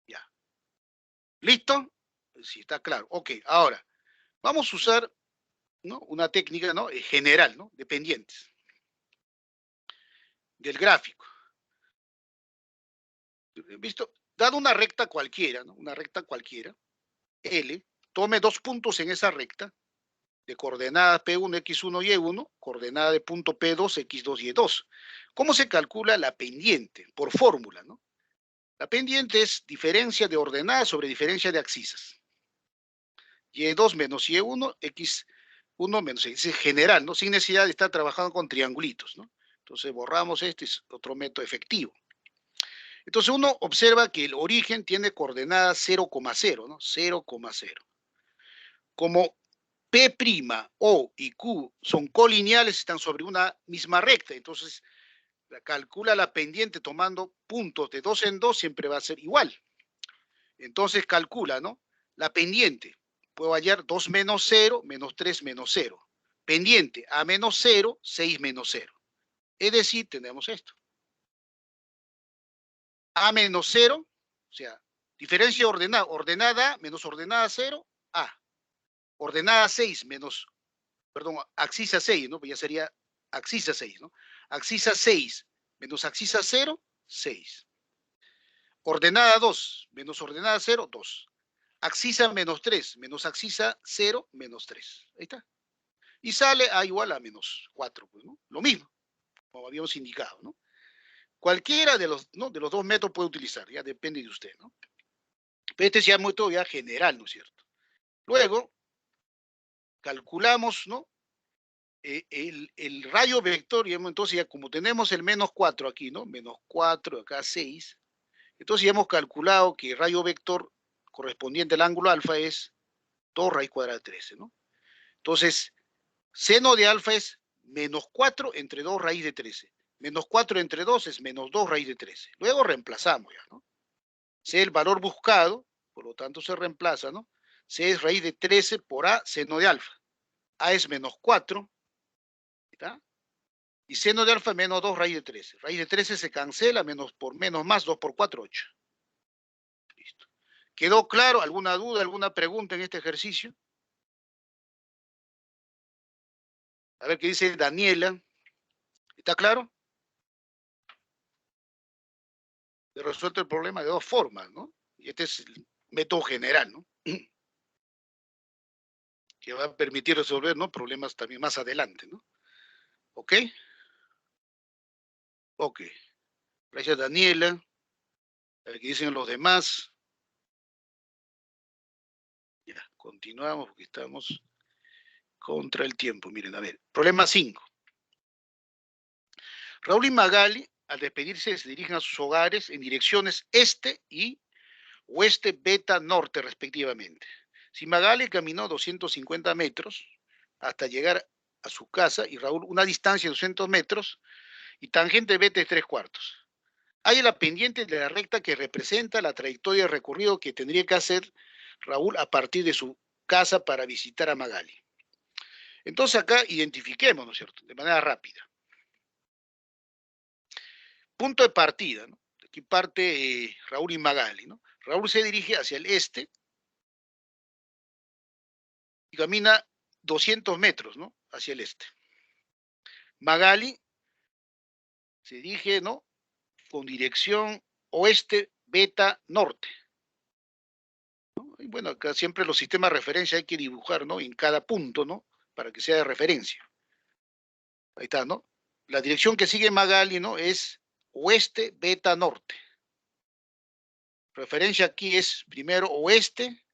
Ya. ¿Listo? Sí, está claro. Ok, ahora, vamos a usar, ¿no? Una técnica, ¿no? General, ¿no? De pendientes. Del gráfico. ¿Visto? Dado una recta cualquiera, ¿no? Una recta cualquiera, L, tome dos puntos en esa recta, de coordenadas P1, X1 y Y1, coordenada de punto P2, X2 y Y2. ¿Cómo se calcula la pendiente? Por fórmula, ¿no? La pendiente es diferencia de ordenadas sobre diferencia de axisas. Y2 menos Y1, X1 menos X. Es general, ¿no? Sin necesidad de estar trabajando con triangulitos, ¿no? Entonces borramos este, es otro método efectivo. Entonces uno observa que el origen tiene coordenadas 0,0, ¿no? 0,0. Como P', O y Q son colineales, están sobre una misma recta, entonces calcula la pendiente tomando puntos de 2 en 2, siempre va a ser igual. Entonces calcula, ¿no? La pendiente. Puedo hallar 2 menos 0, menos 3 menos 0. Pendiente a menos 0, 6 menos 0. Es decir, tenemos esto. A menos 0, o sea, diferencia ordenada, ordenada menos ordenada 0, A. Ordenada 6 menos, perdón, axisa 6, ¿no? Pues ya sería axisa 6, ¿no? Axisa 6 menos axisa 0, 6. Ordenada 2 menos ordenada 0, 2. Axisa menos 3 menos axisa 0, menos 3. Ahí está. Y sale A igual a menos 4, pues, ¿no? Lo mismo, como habíamos indicado, ¿no? Cualquiera de los, ¿no? de los dos métodos puede utilizar, ya depende de usted, ¿no? Pero este ya es método ya general, ¿no es cierto? Luego, calculamos, ¿no? el rayo vector, digamos, entonces ya como tenemos el menos 4 aquí, ¿no? Menos 4, acá 6. Entonces ya hemos calculado que el rayo vector correspondiente al ángulo alfa es 2 raíz cuadrada de 13, ¿no? Entonces, seno de alfa es menos 4 entre 2 raíz de 13. Menos 4 entre 2 es menos 2 raíz de 13. Luego reemplazamos ya, ¿no? C el valor buscado, por lo tanto se reemplaza, ¿no? C es raíz de 13 por A seno de alfa. A es menos 4, ¿está? Y seno de alfa menos 2 raíz de 13. Raíz de 13 se cancela, menos por menos más, 2 por 4, 8. Listo. ¿Quedó claro? ¿Alguna duda, alguna pregunta en este ejercicio? A ver qué dice Daniela. ¿Está claro? He resuelto el problema de dos formas, ¿no? Y este es el método general, ¿no? Que va a permitir resolver, ¿no? Problemas también más adelante, ¿no? ¿Ok? Ok. Gracias, Daniela. A ver qué dicen los demás. Ya, continuamos porque estamos contra el tiempo. Miren, a ver. Problema 5. Raúl y Magali, al despedirse, se dirigen a sus hogares en direcciones este y oeste, beta, norte, respectivamente. Si Magali caminó 250 metros hasta llegar a su casa y Raúl una distancia de 200 metros y tangente beta es 3/4. Hay la pendiente de la recta que representa la trayectoria de recorrido que tendría que hacer Raúl a partir de su casa para visitar a Magali. Entonces acá identifiquemos, ¿no es cierto?, de manera rápida. Punto de partida, ¿no? Aquí parte Raúl y Magali, ¿no? Raúl se dirige hacia el este y camina 200 metros, ¿no? Hacia el este. Magali se dirige, ¿no? Con dirección oeste, beta, norte. ¿No? Y bueno, acá siempre los sistemas de referencia hay que dibujar, ¿no? En cada punto, ¿no? Para que sea de referencia. Ahí está, ¿no? La dirección que sigue Magali, ¿no? Es oeste, beta, norte. Referencia aquí es primero oeste,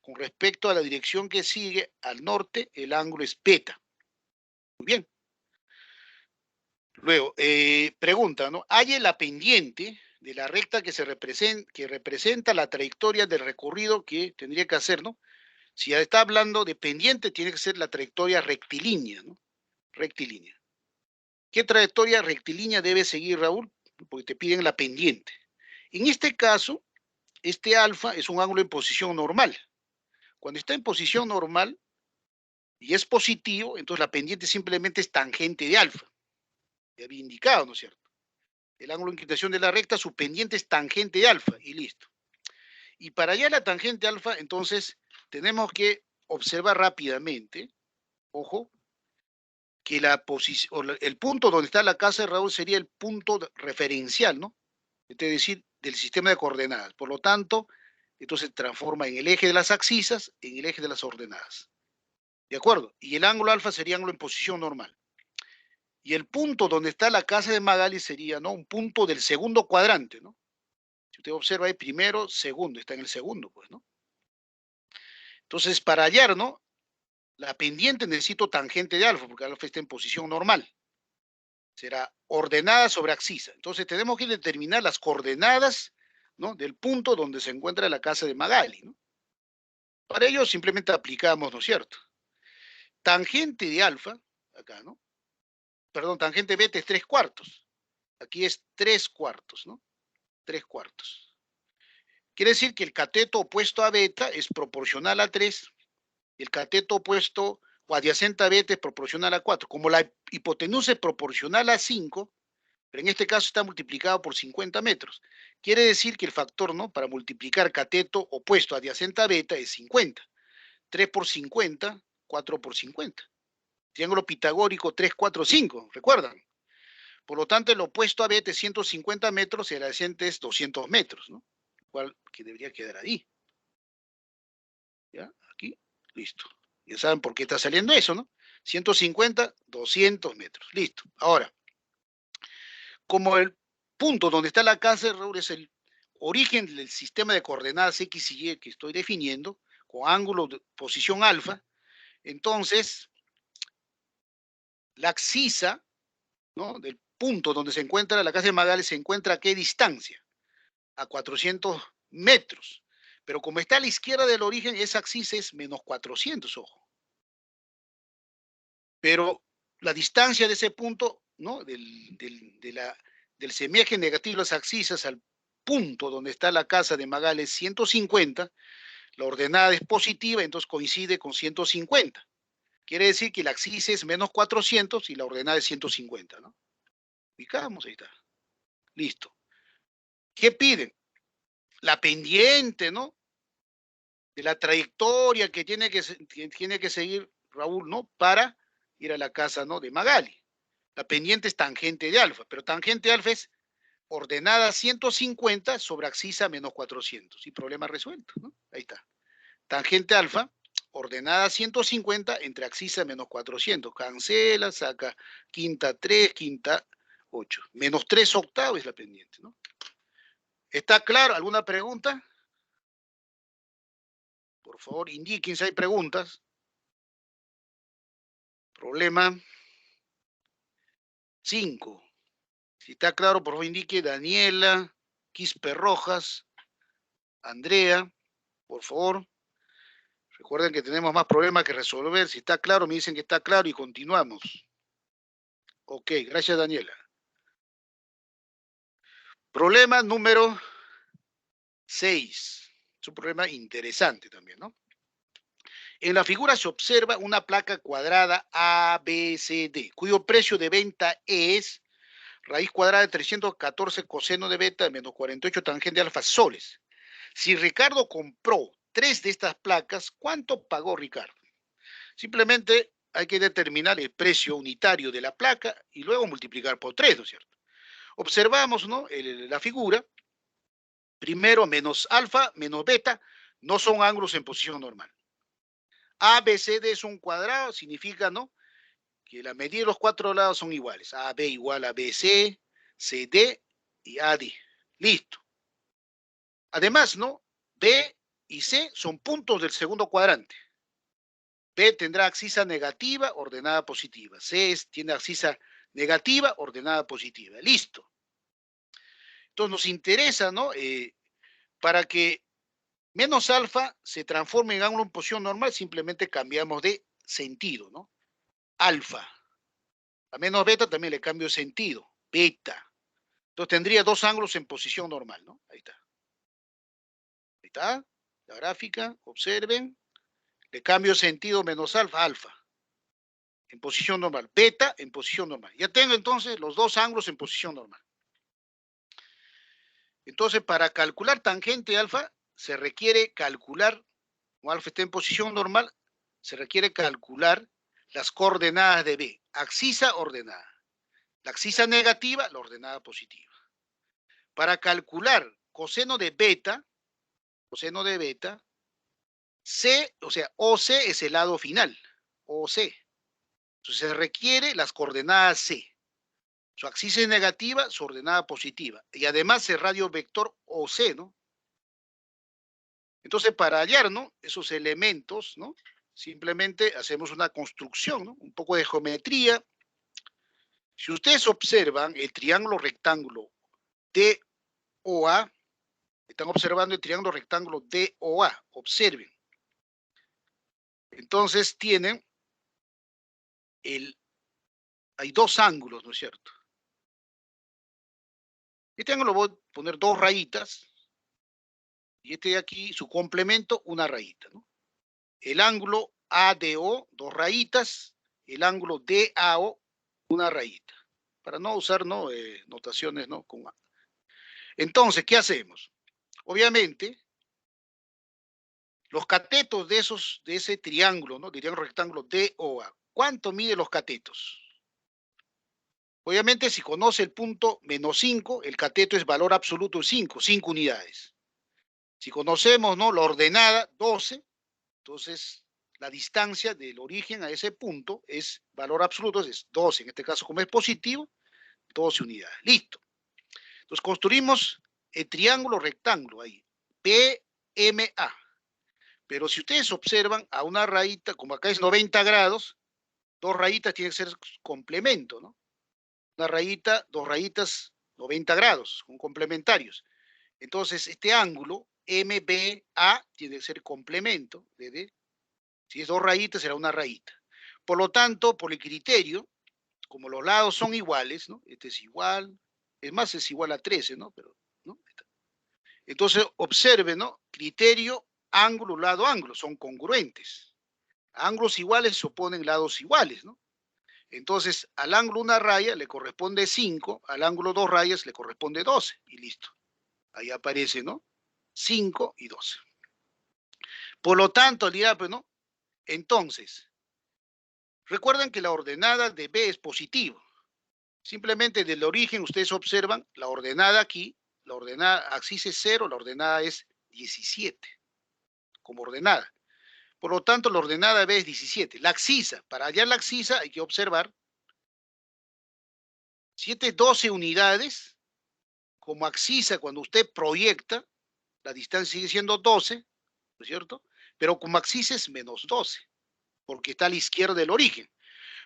con respecto a la dirección que sigue al norte, el ángulo es beta. Muy bien. Luego, pregunta, ¿no? Halle la pendiente de la recta que representa la trayectoria del recorrido que tendría que hacer, ¿no? Si ya está hablando de pendiente, tiene que ser la trayectoria rectilínea, ¿no? Rectilínea. ¿Qué trayectoria rectilínea debe seguir, Raúl? Porque te piden la pendiente. En este caso, este alfa es un ángulo en posición normal. Cuando está en posición normal y es positivo, entonces la pendiente simplemente es tangente de alfa. Ya había indicado, ¿no es cierto? El ángulo de inclinación de la recta, su pendiente es tangente de alfa y listo. Y para allá la tangente alfa, entonces tenemos que observar rápidamente, ojo, que el punto donde está la casa de Raúl sería el punto referencial, ¿no? Es decir, del sistema de coordenadas. Por lo tanto, entonces se transforma en el eje de las abscisas, en el eje de las ordenadas. ¿De acuerdo? Y el ángulo alfa sería ángulo en posición normal. Y el punto donde está la casa de Magali sería, ¿no? Un punto del segundo cuadrante, ¿no? Si usted observa ahí, primero, segundo, está en el segundo, pues, ¿no? Entonces, para hallar, ¿no? La pendiente necesito tangente de alfa, porque alfa está en posición normal. Será ordenada sobre abscisa. Entonces, tenemos que determinar las coordenadas, ¿no? Del punto donde se encuentra la casa de Magali, ¿no? Para ello, simplemente aplicamos, ¿no es cierto? Tangente de alfa, acá, ¿no? Perdón, tangente beta es 3/4. Aquí es 3/4, ¿no? 3/4. Quiere decir que el cateto opuesto a beta es proporcional a 3, el cateto opuesto o adyacente a beta es proporcional a 4. Como la hipotenusa es proporcional a 5, pero en este caso está multiplicado por 50 metros. Quiere decir que el factor, ¿no? Para multiplicar cateto opuesto adyacente a beta es 50. 3 por 50, 4 por 50. Triángulo pitagórico 3, 4, 5, ¿recuerdan? Por lo tanto, el opuesto a beta es 150 metros y el adyacente es 200 metros, ¿no? Cual que debería quedar ahí. ¿Ya? Aquí, listo. Ya saben por qué está saliendo eso, ¿no? 150, 200 metros. Listo. Ahora, como el punto donde está la casa de Raúl es el origen del sistema de coordenadas X y Y que estoy definiendo, con ángulo de posición alfa, entonces la abscisa, ¿no?, del punto donde se encuentra la casa de Magali se encuentra a qué distancia, a 400 metros. Pero como está a la izquierda del origen, esa abscisa es menos 400, ojo. Pero la distancia de ese punto, ¿no?, del semieje negativo de las abscisas al punto donde está la casa de Magali es 150, la ordenada es positiva, entonces coincide con 150. Quiere decir que la abscisa es menos 400 y la ordenada es 150, ¿no? Ubicamos, ahí está. Listo. ¿Qué piden? La pendiente, ¿no?, de la trayectoria que tiene que seguir Raúl, ¿no?, para ir a la casa, ¿no?, de Magali. La pendiente es tangente de alfa, pero tangente de alfa es ordenada 150 sobre abscisa menos 400. Y problema resuelto, ¿no? Ahí está. Tangente alfa, ordenada 150 entre abscisa menos 400. Cancela, saca quinta 3, quinta 8. Menos 3 octavos es la pendiente, ¿no? ¿Está claro? ¿Alguna pregunta? Por favor, indiquen si hay preguntas. Problema 5. Si está claro, por favor, indique Daniela, Quispe Rojas, Andrea, por favor. Recuerden que tenemos más problemas que resolver. Si está claro, me dicen que está claro y continuamos. Ok, gracias, Daniela. Problema número 6. Es un problema interesante también, ¿no? En la figura se observa una placa cuadrada ABCD, cuyo precio de venta es raíz cuadrada de 314 coseno de beta menos 48 tangente de alfa soles. Si Ricardo compró 3 de estas placas, ¿cuánto pagó Ricardo? Simplemente hay que determinar el precio unitario de la placa y luego multiplicar por 3, ¿no es cierto? Observamos, ¿no?, la figura. Primero, menos alfa, menos beta, no son ángulos en posición normal. ABCD es un cuadrado, significa, ¿no?, que la medida de los 4 lados son iguales. AB igual a BC, CD y AD. Listo. Además, ¿no?, B y C son puntos del segundo cuadrante. B tendrá abscisa negativa, ordenada positiva. C tiene abscisa negativa, ordenada positiva. Listo. Entonces nos interesa, ¿no?, para que menos alfa se transforme en ángulo en posición normal, simplemente cambiamos de sentido, ¿no? Alfa. A menos beta también le cambio de sentido. Beta. Entonces tendría dos ángulos en posición normal, ¿no? Ahí está. Ahí está. La gráfica, observen. Le cambio de sentido menos alfa, alfa. En posición normal. Beta en posición normal. Ya tengo entonces los dos ángulos en posición normal. Entonces, para calcular tangente alfa, se requiere calcular, como alfa está en posición normal, se requiere calcular las coordenadas de B. Abscisa ordenada. La abscisa negativa, la ordenada positiva. Para calcular coseno de beta, C, o sea, OC es el lado final, OC. Entonces se requiere las coordenadas C. Su abscisa es negativa, su ordenada positiva. Y además el radio vector OC, ¿no? Entonces, para hallar, ¿no?, esos elementos, ¿no?, simplemente hacemos una construcción, ¿no?, un poco de geometría. Si ustedes observan el triángulo rectángulo DOA, están observando el triángulo rectángulo DOA, observen. Entonces tienen hay dos ángulos, ¿no es cierto? Este ángulo voy a poner dos rayitas y este de aquí, su complemento, una rayita, ¿no? El ángulo ADO, dos rayitas, el ángulo DAO, una rayita, para no usar, ¿no?, notaciones, ¿no?, con A. Entonces, ¿qué hacemos? Obviamente, los catetos de ese triángulo, ¿no?, de triángulo rectángulo DOA, ¿cuánto mide los catetos? Obviamente, si conoce el punto menos 5, el cateto es valor absoluto de 5 unidades. Si conocemos, ¿no?, la ordenada, 12, entonces la distancia del origen a ese punto es valor absoluto, es 12. En este caso, como es positivo, 12 unidades. Listo. Entonces construimos el triángulo rectángulo ahí, PMA. Pero si ustedes observan a una rayita, como acá es 90 grados, Dos rayitas tiene que ser complemento, ¿no? Una rayita, dos rayitas, 90 grados, son complementarios. Entonces, este ángulo MBA tiene que ser complemento de D. Si es dos rayitas, será una rayita. Por lo tanto, por el criterio, como los lados son iguales, ¿no? Este es igual, es más, es igual a 13, ¿no? Pero, ¿no? Entonces, observe, ¿no? Criterio, ángulo, lado, ángulo, son congruentes. Ángulos iguales se oponen lados iguales, ¿no? Entonces, al ángulo una raya le corresponde 5, al ángulo dos rayas le corresponde 12, y listo. Ahí aparece, ¿no? 5 y 12. Por lo tanto, dirá, pues, ¿no? Entonces, recuerden que la ordenada de B es positivo. Simplemente del origen ustedes observan la ordenada aquí, la ordenada axis es 0, la ordenada es 17 como ordenada. Por lo tanto, la ordenada B es 17. La axisa, para hallar la axisa hay que observar 7, 12 unidades. Como axisa, cuando usted proyecta, la distancia sigue siendo 12, ¿no es cierto? Pero como axis es menos 12, porque está a la izquierda del origen.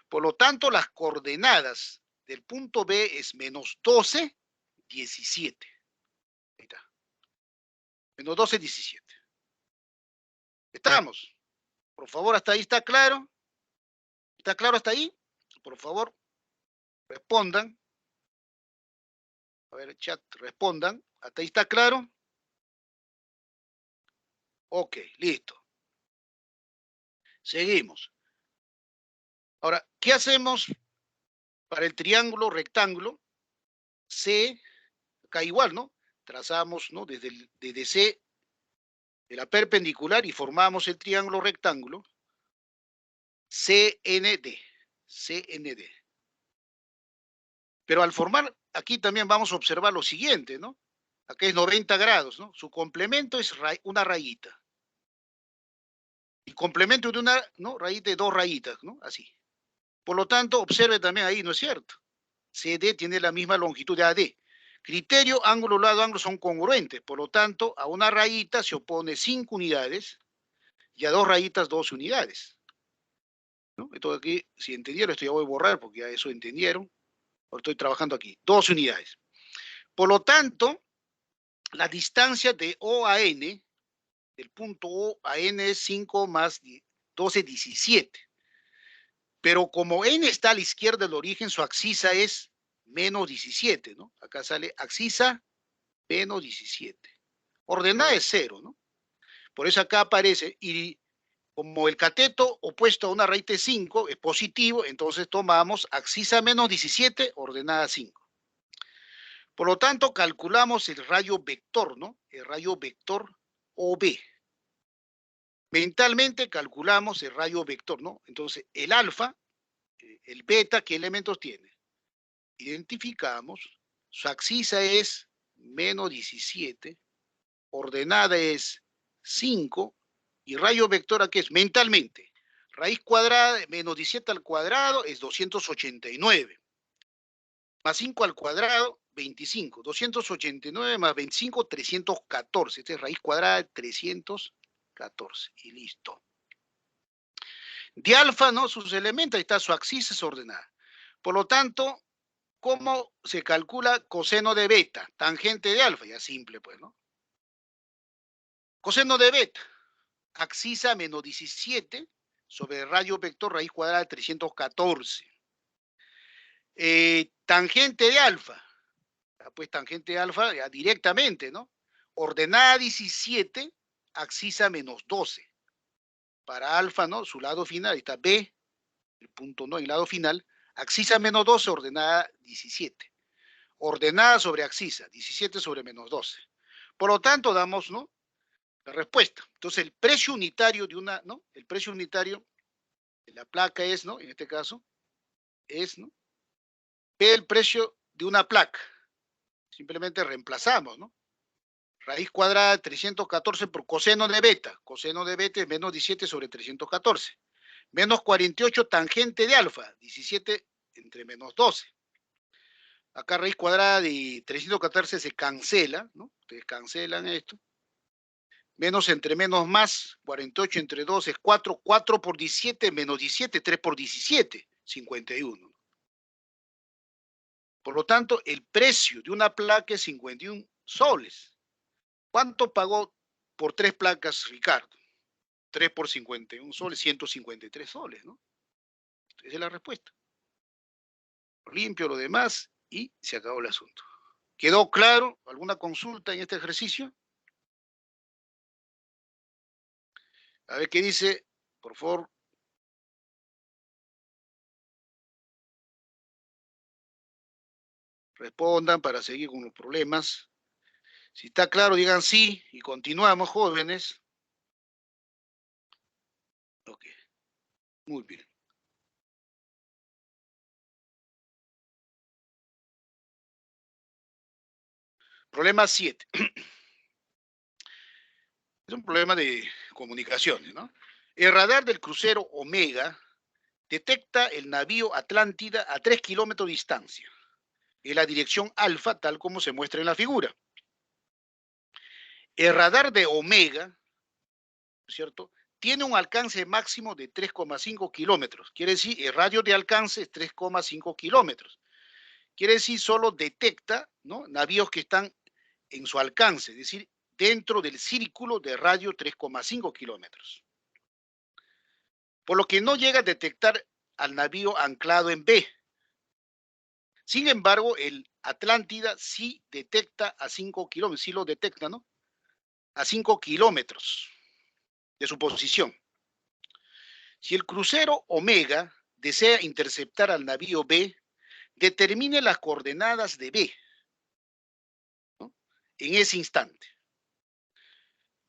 Por lo tanto, las coordenadas del punto B es menos 12, 17. Ahí está. Menos 12, 17. ¿Estamos? Por favor, hasta ahí está claro. ¿Está claro hasta ahí? Por favor, respondan. A ver, chat, respondan. ¿Hasta ahí está claro? Ok, listo. Seguimos. Ahora, ¿qué hacemos para el triángulo rectángulo? C, acá igual, ¿no? Trazamos, ¿no? Desde C de la perpendicular y formamos el triángulo rectángulo CND. CND. Pero al formar, aquí también vamos a observar lo siguiente, ¿no? Aquí es 90 grados, ¿no? Su complemento es una rayita. Y complemento de una, ¿no? Rayita de dos rayitas, ¿no? Así. Por lo tanto, observe también ahí, ¿no es cierto? CD tiene la misma longitud de AD. Criterio, ángulo, lado, ángulo son congruentes. Por lo tanto, a una rayita se opone 5 unidades y a dos rayitas 12 unidades. ¿No? Esto aquí, si entendieron, esto ya voy a borrar porque ya eso entendieron. Ahora estoy trabajando aquí. 12 unidades. Por lo tanto, la distancia de O a N, del punto O a N es 5 más 12, 17. Pero como N está a la izquierda del origen, su axisa es menos 17, ¿no? Acá sale axisa menos 17. Ordenada es 0, ¿no? Por eso acá aparece, y como el cateto opuesto a una raíz de 5 es positivo, entonces tomamos axisa menos 17, ordenada 5. Por lo tanto, calculamos el rayo vector, ¿no? El rayo vector OB. Mentalmente calculamos el rayo vector, ¿no? Entonces, el alfa, el beta, ¿qué elementos tiene? Identificamos, su axisa es menos 17, ordenada es 5, y rayo vector aquí es mentalmente. Raíz cuadrada de menos 17 al cuadrado es 289. Más 5 al cuadrado, 25. 289 más 25, 314. Esta es raíz cuadrada de 314. Y listo. De alfa, ¿no? Sus elementos, ahí está su axis ordenada. Por lo tanto, ¿cómo se calcula coseno de beta? Tangente de alfa, ya simple, pues, ¿no? Coseno de beta, axisa menos 17 sobre rayo vector raíz cuadrada de 314. Tangente de alfa, pues tangente de alfa ya directamente, ¿no? Ordenada 17, axisa menos 12. Para alfa, ¿no? Su lado final, ahí está B, el punto, ¿no? El lado final, axisa menos 12, ordenada 17. Ordenada sobre axisa, 17 sobre menos 12. Por lo tanto, damos, ¿no? La respuesta. Entonces, el precio unitario de una, ¿no? El precio unitario de la placa es, ¿no? En este caso, es, ¿no? P el precio de una placa. Simplemente reemplazamos, ¿no? Raíz cuadrada de 314 por coseno de beta. Coseno de beta es menos 17 sobre 314. Menos 48 tangente de alfa. 17 entre menos 12. Acá raíz cuadrada de 314 se cancela, ¿no? Ustedes cancelan esto. Menos entre menos más, 48 entre 2 es 4, 4 por 17 menos 17, 3 por 17, 51. Por lo tanto, el precio de una placa es 51 soles. ¿Cuánto pagó por 3 placas Ricardo? 3 por 51 soles, 153 soles, ¿no? Esa es la respuesta. Limpio lo demás y se acabó el asunto. ¿Quedó claro? ¿Alguna consulta en este ejercicio? A ver qué dice, por favor. Respondan para seguir con los problemas. Si está claro, digan sí y continuamos, jóvenes. Ok, muy bien. Problema 7. Es un problema de comunicaciones, ¿no? El radar del crucero Omega detecta el navío Atlántida a 3 kilómetros de distancia, en la dirección alfa, tal como se muestra en la figura. El radar de Omega, ¿cierto?, tiene un alcance máximo de 3,5 kilómetros. Quiere decir, el radio de alcance es 3,5 kilómetros. Quiere decir, solo detecta, ¿no?, navíos que están en su alcance, es decir, dentro del círculo de radio 3,5 kilómetros. Por lo que no llega a detectar al navío anclado en B. Sin embargo, el Atlántida sí detecta a 5 kilómetros, sí lo detecta, ¿no? A 5 kilómetros de su posición. Si el crucero Omega desea interceptar al navío B, determine las coordenadas de B, ¿no?, en ese instante.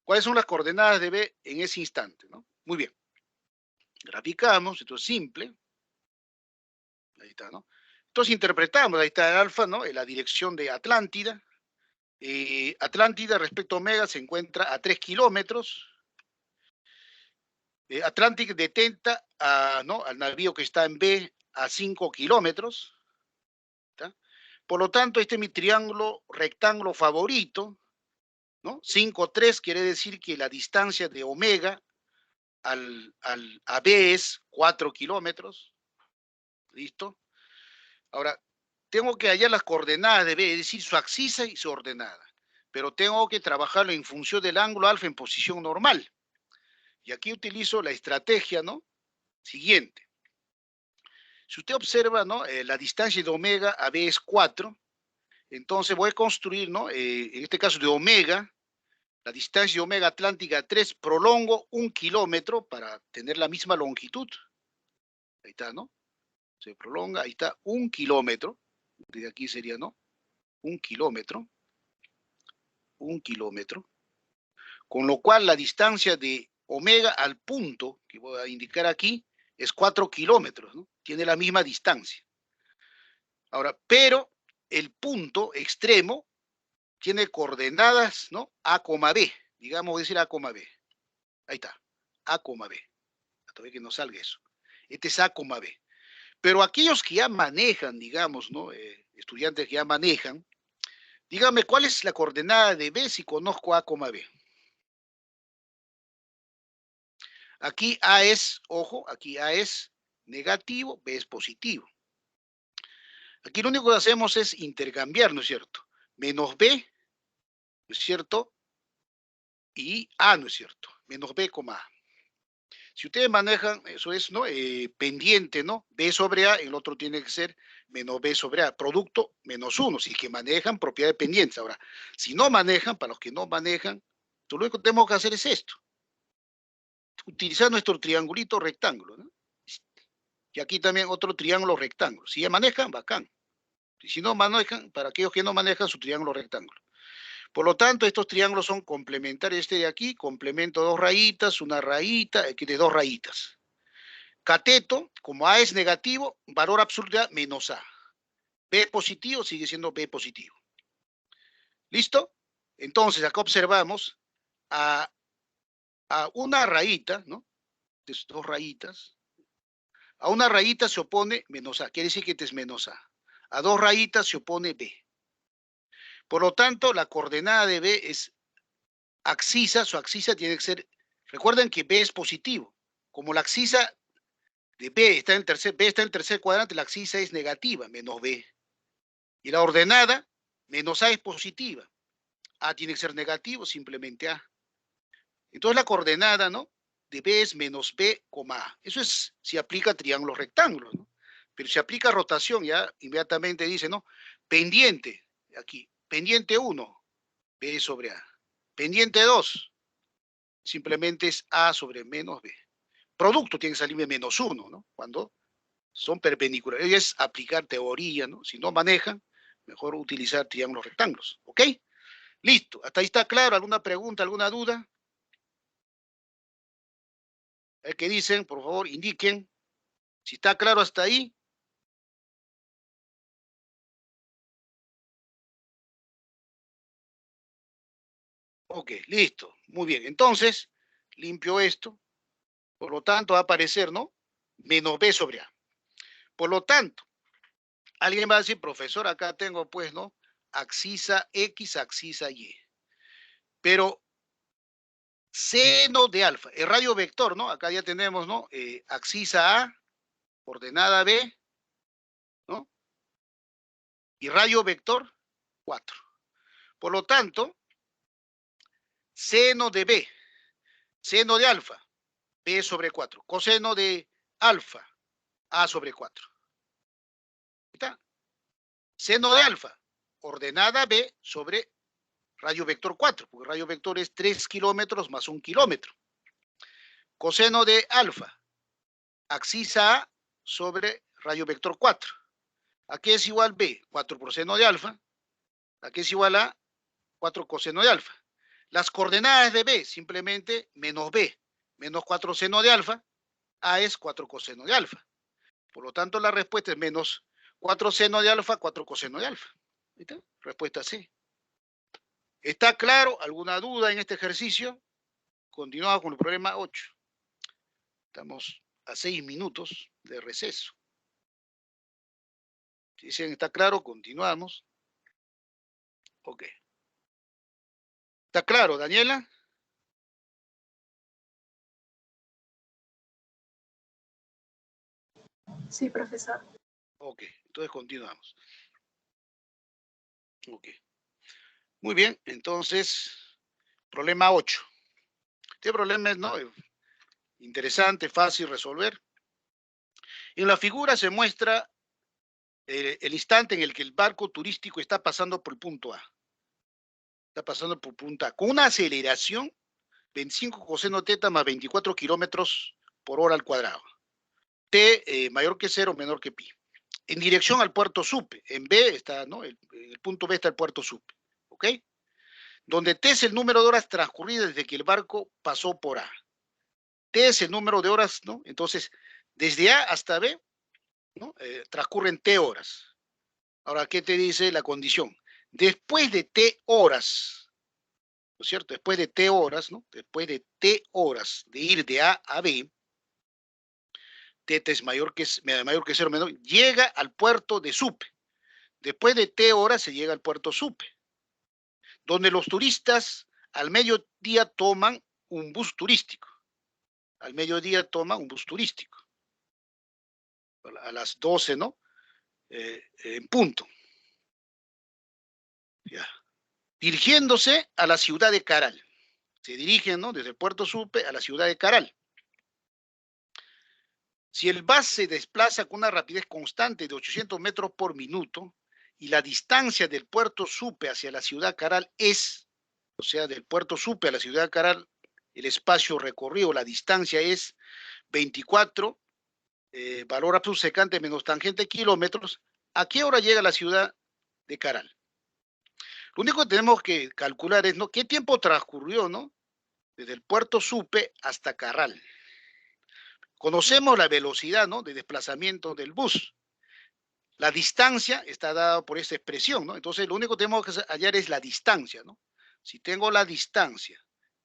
¿Cuáles son las coordenadas de B en ese instante, ¿no? Muy bien. Graficamos, esto es simple. Ahí está, ¿no? Entonces interpretamos, ahí está el alfa, ¿no?, en la dirección de Atlántida. Atlántida respecto a Omega se encuentra a 3 kilómetros. Atlantic detecta ¿no?, al navío que está en B a 5 kilómetros. ¿Tá? Por lo tanto, este es mi triángulo rectángulo favorito, ¿no? 5, 3 quiere decir que la distancia de Omega a B es 4 kilómetros. ¿Listo? Ahora, tengo que hallar las coordenadas de B, es decir, su abscisa y su ordenada. Pero tengo que trabajarlo en función del ángulo alfa en posición normal. Y aquí utilizo la estrategia, ¿no?, siguiente. Si usted observa, ¿no?, la distancia de Omega a B es 4, entonces voy a construir, ¿no?, en este caso de Omega, la distancia de Omega Atlántica a 3, prolongo 1 kilómetro para tener la misma longitud. Ahí está, ¿no? Se prolonga, ahí está, 1 kilómetro. De aquí sería, ¿no?, 1 kilómetro. 1 kilómetro. Con lo cual la distancia de Omega al punto, que voy a indicar aquí, es 4 kilómetros, ¿no? Tiene la misma distancia. Ahora, pero el punto extremo tiene coordenadas, ¿no?, A, B. Digamos, decir A, B. Ahí está, A, B. Todavía que no salga eso. Este es A, B. Pero aquellos que ya manejan, digamos, ¿no?, estudiantes que ya manejan, dígame, ¿cuál es la coordenada de B si conozco A, B? Aquí A es, ojo, aquí A es negativo, B es positivo. Aquí lo único que hacemos es intercambiar, ¿no es cierto? Menos B, ¿no es cierto? Y A, ¿no es cierto? Menos B, A. Si ustedes manejan, eso es, ¿no?, pendiente, ¿no? B sobre A, el otro tiene que ser menos B sobre A. Producto menos 1, si es que manejan propiedades pendientes. Ahora, si no manejan, para los que no manejan, lo único que tenemos que hacer es esto. Utilizar nuestro triangulito rectángulo, ¿no? Y aquí también otro triángulo rectángulo. Si ya manejan, bacán. Y si no manejan, para aquellos que no manejan, su triángulo rectángulo. Por lo tanto, estos triángulos son complementarios. Este de aquí, complemento 2 rayitas, una rayita, aquí de 2 rayitas. Cateto, como A es negativo, valor absoluto de A menos A. B positivo sigue siendo B positivo. ¿Listo? Entonces, acá observamos a una rayita, ¿no?, de 2 rayitas. A una rayita se opone menos A, quiere decir que este es menos A. A 2 rayitas se opone B. Por lo tanto, la coordenada de B es Abscisa, su abscisa tiene que ser, recuerden que B es positivo. Como la abscisa de B está en el tercer cuadrante, la abscisa es negativa, menos B. Y la ordenada, menos A es positiva. A tiene que ser negativo, simplemente A. Entonces la coordenada, ¿no? De B es menos B, A. Eso es si aplica triángulos rectángulos, ¿no? Pero si aplica rotación, ya inmediatamente dice, ¿no? Pendiente, aquí, pendiente 1, B sobre A. Pendiente 2, simplemente es A sobre menos B. Producto tiene que salirme menos 1, ¿no? Cuando son perpendiculares. Es aplicar teoría, ¿no? Si no manejan, mejor utilizar triángulos rectángulos, ¿ok? Listo, hasta ahí está claro. ¿Alguna pregunta, alguna duda? ¿Qué dicen? Por favor, indiquen. Si está claro hasta ahí. Ok, listo. Muy bien. Entonces, limpio esto. Por lo tanto, va a aparecer, ¿no? Menos B sobre A. Por lo tanto, alguien va a decir, profesor, acá tengo, pues, ¿no? Abscisa X, abscisa Y. Pero seno de alfa, el radio vector, ¿no? Acá ya tenemos, ¿no? Abscisa A, ordenada B, ¿no? Y radio vector 4. Por lo tanto, seno de B, seno de alfa, B sobre 4. Coseno de alfa, A sobre 4. ¿Está? Seno de alfa, ordenada B sobre radio vector 4, porque radio vector es 3 kilómetros más 1 kilómetro. Coseno de alfa, abscisa A sobre radio vector 4. Aquí es igual B, 4 por seno de alfa. Aquí es igual a 4 coseno de alfa. Las coordenadas de B, simplemente menos B, menos 4 seno de alfa. A es 4 coseno de alfa. Por lo tanto, la respuesta es menos 4 seno de alfa, 4 coseno de alfa. ¿Está? Respuesta C. ¿Está claro? ¿Alguna duda en este ejercicio? Continuamos con el problema 8. Estamos a 6 minutos de receso. Si dicen está claro, continuamos. Ok. ¿Está claro, Daniela? Sí, profesor. Ok, entonces continuamos. Ok. Muy bien, entonces, problema 8. Este problema es, ¿no? Interesante, fácil resolver. En la figura se muestra el instante en el que el barco turístico está pasando por el punto A. Está pasando por punto A. Con una aceleración 25 coseno teta más 24 kilómetros por hora al cuadrado. T mayor que 0, menor que pi. En dirección al puerto Supe. En B está, ¿no? En el punto B está el puerto Supe. ¿Ok? Donde T es el número de horas transcurridas desde que el barco pasó por A. T es el número de horas, ¿no? Entonces, desde A hasta B, ¿no? Transcurren T horas. Ahora, ¿qué te dice la condición? Después de T horas, ¿no es cierto? Después de T horas, ¿no? Después de T horas de ir de A a B, T es mayor que 0 menor, llega al puerto de Supe. Después de T horas se llega al puerto Supe, donde los turistas al mediodía toman un bus turístico. Al mediodía toman un bus turístico. A las 12, ¿no? En punto. Ya. Dirigiéndose a la ciudad de Caral. Se dirigen, ¿no? Desde el puerto Supe a la ciudad de Caral. Si el bus se desplaza con una rapidez constante de 800 metros por minuto y la distancia del puerto Supe hacia la ciudad Caral es, o sea, del puerto Supe a la ciudad Caral, el espacio recorrido, la distancia es 24, valor absoluto secante menos tangente kilómetros, ¿a qué hora llega a la ciudad de Caral? Lo único que tenemos que calcular es, ¿no? ¿Qué tiempo transcurrió, ¿no? Desde el puerto Supe hasta Caral. Conocemos la velocidad, ¿no? De desplazamiento del bus. La distancia está dada por esa expresión, ¿no? Entonces, lo único que tenemos que hallar es la distancia, ¿no? Si tengo la distancia,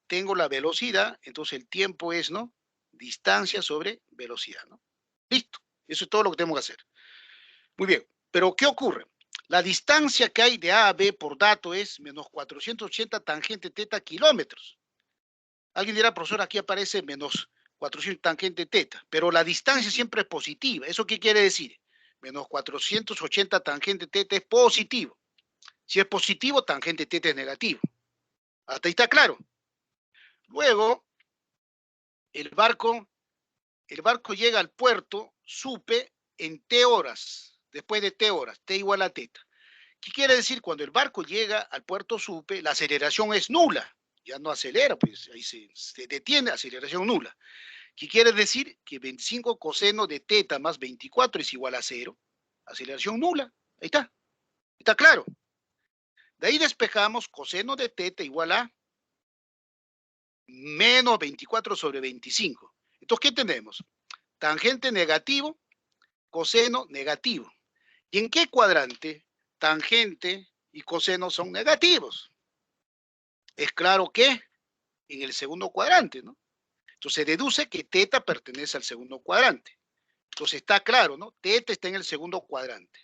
tengo la velocidad, entonces el tiempo es, ¿no? Distancia sobre velocidad, ¿no? Listo. Eso es todo lo que tenemos que hacer. Muy bien. Pero, ¿qué ocurre? La distancia que hay de A a B por dato es menos 480 tangente teta kilómetros. Alguien dirá, profesor, aquí aparece menos 400 tangente teta, pero la distancia siempre es positiva. ¿Eso qué quiere decir? Menos 480 tangente teta es positivo. Si es positivo, tangente teta es negativo. Hasta ahí está claro. Luego, el barco llega al puerto, supe, en T horas, después de T horas, T igual a teta. ¿Qué quiere decir? Cuando el barco llega al puerto supe, la aceleración es nula. Ya no acelera, pues ahí se detiene, aceleración nula. ¿Qué quiere decir? Que 25 coseno de teta más 24 es igual a 0. Aceleración nula. Ahí está. Está claro. De ahí despejamos coseno de teta igual a menos 24 sobre 25. Entonces, ¿qué tenemos? Tangente negativo, coseno negativo. ¿Y en qué cuadrante tangente y coseno son negativos? Es claro que en el segundo cuadrante, ¿no? Entonces se deduce que teta pertenece al segundo cuadrante. Entonces está claro, ¿no? Teta está en el segundo cuadrante.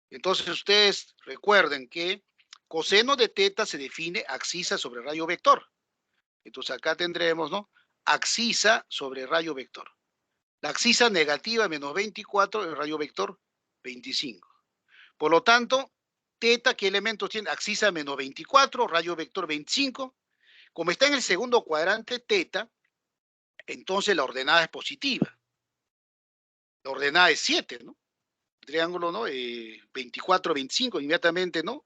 Entonces ustedes recuerden que coseno de teta se define axisa sobre rayo vector. Entonces acá tendremos, ¿no? Axisa sobre rayo vector. La axisa negativa menos 24, el rayo vector 25. Por lo tanto, teta, ¿qué elementos tiene? Axisa menos 24, rayo vector 25. Como está en el segundo cuadrante teta, entonces la ordenada es positiva. La ordenada es 7, ¿no? Triángulo, ¿no? 24, 25, inmediatamente, ¿no?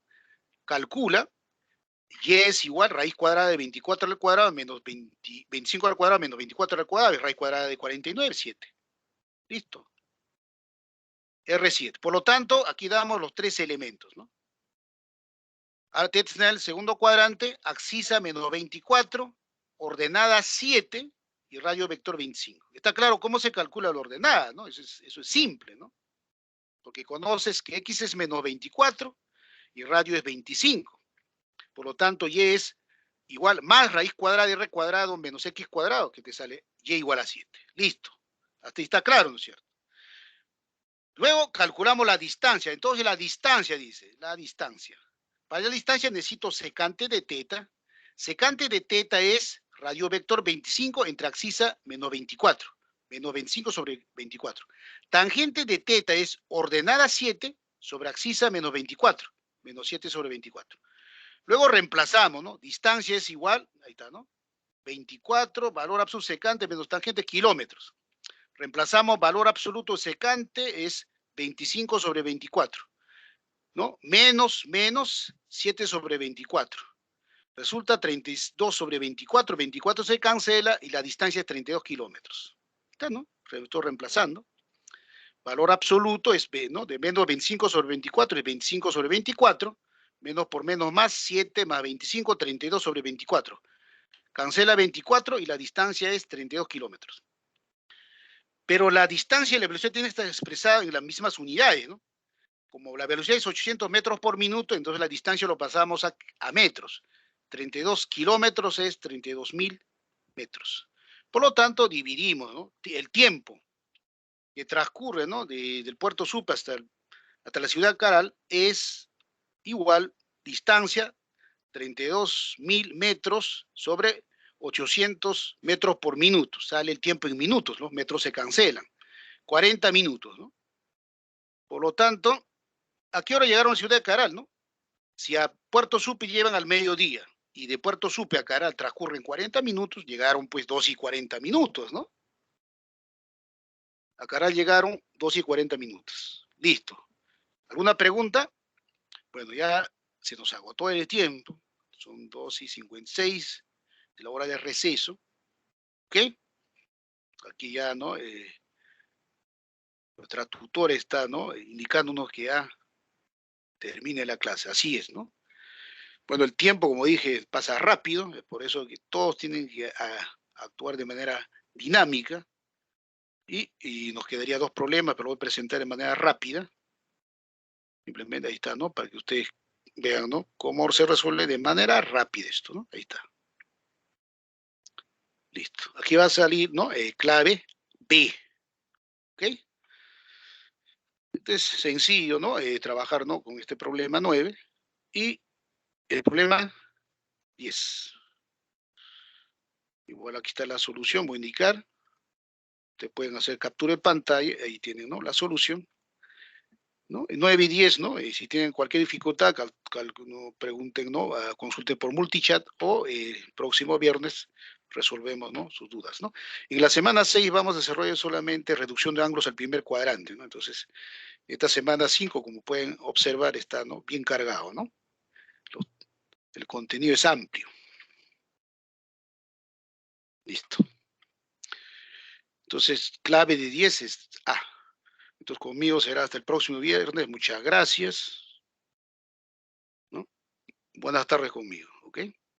Calcula, y es igual raíz cuadrada de 24 al cuadrado menos 25 al cuadrado menos 24 al cuadrado, es raíz cuadrada de 49, 7. Listo. R7. Por lo tanto, aquí damos los tres elementos, ¿no? Ahora tienes en el segundo cuadrante, axisa menos 24, ordenada 7 y radio vector 25. Está claro cómo se calcula la ordenada, ¿no? Eso es simple, ¿no? Porque conoces que x es menos 24 y radio es 25. Por lo tanto, y es igual más raíz cuadrada de r cuadrado menos x cuadrado, que te sale y igual a 7. Listo. Hasta ahí está claro, ¿no es cierto? Luego calculamos la distancia. Entonces la distancia, dice, la distancia. Para la distancia necesito secante de teta. Secante de teta es radio vector 25 entre axisa menos 24. Menos 25 sobre 24. Tangente de teta es ordenada 7 sobre axisa menos 24. Menos 7 sobre 24. Luego reemplazamos, ¿no? Distancia es igual, ahí está, ¿no? 24, valor absoluto secante menos tangente, kilómetros. Reemplazamos valor absoluto secante es 25 sobre 24, ¿no? Menos 7 sobre 24. Resulta 32 sobre 24, 24 se cancela y la distancia es 32 kilómetros. Está, ¿no? Estoy reemplazando. Valor absoluto es, ¿no? De menos 25 sobre 24 es 25 sobre 24. Menos por menos más, 7 más 25, 32 sobre 24. Cancela 24 y la distancia es 32 kilómetros. Pero la distancia y la velocidad tienen que estar expresadas en las mismas unidades, ¿no? Como la velocidad es 800 metros por minuto, entonces la distancia lo pasamos a metros. 32 kilómetros es 32.000 metros. Por lo tanto, dividimos, ¿no? El tiempo que transcurre, ¿no? Del puerto Supe hasta la ciudad Caral es igual distancia 32.000 metros sobre 800 metros por minuto. Sale el tiempo en minutos, los metros se cancelan. 40 minutos, ¿no? Por lo tanto, ¿a qué hora llegaron a Ciudad de Caral, no? Si a Puerto Supe llevan al mediodía y de Puerto Supe a Caral transcurren 40 minutos, llegaron pues 2 y 40 minutos, ¿no? A Caral llegaron 2 y 40 minutos. Listo. ¿Alguna pregunta? Bueno, ya se nos agotó el tiempo. Son 2 y 56 de la hora de receso. ¿Ok? Aquí ya, ¿no? Nuestra tutora está, ¿no? Indicándonos que ya termine la clase. Así es, ¿no? Bueno, el tiempo, como dije, pasa rápido, es por eso que todos tienen que actuar de manera dinámica y nos quedaría dos problemas, pero voy a presentar de manera rápida. Simplemente ahí está, ¿no? Para que ustedes vean, ¿no? Cómo se resuelve de manera rápida esto, ¿no? Ahí está. Listo. Aquí va a salir, ¿no? Clave B. ¿Ok? es sencillo, ¿no? Trabajar, ¿no? Con este problema 9 y el problema 10. Igual aquí está la solución, voy a indicar. Te pueden hacer captura de pantalla, ahí tienen, ¿no? La solución, ¿no? 9 y 10, ¿no? Si tienen cualquier dificultad, no, pregunten, ¿no? Consulten por multichat o el próximo viernes resolvemos, ¿no? Sus dudas, ¿no? En la semana 6 vamos a desarrollar solamente reducción de ángulos al primer cuadrante, ¿no? Entonces, esta semana 5, como pueden observar, está, ¿no? Bien cargado, ¿no? El contenido es amplio. Listo. Entonces, clave de 10 es A. Entonces, conmigo será hasta el próximo viernes. Muchas gracias, ¿no? Buenas tardes conmigo, ¿ok?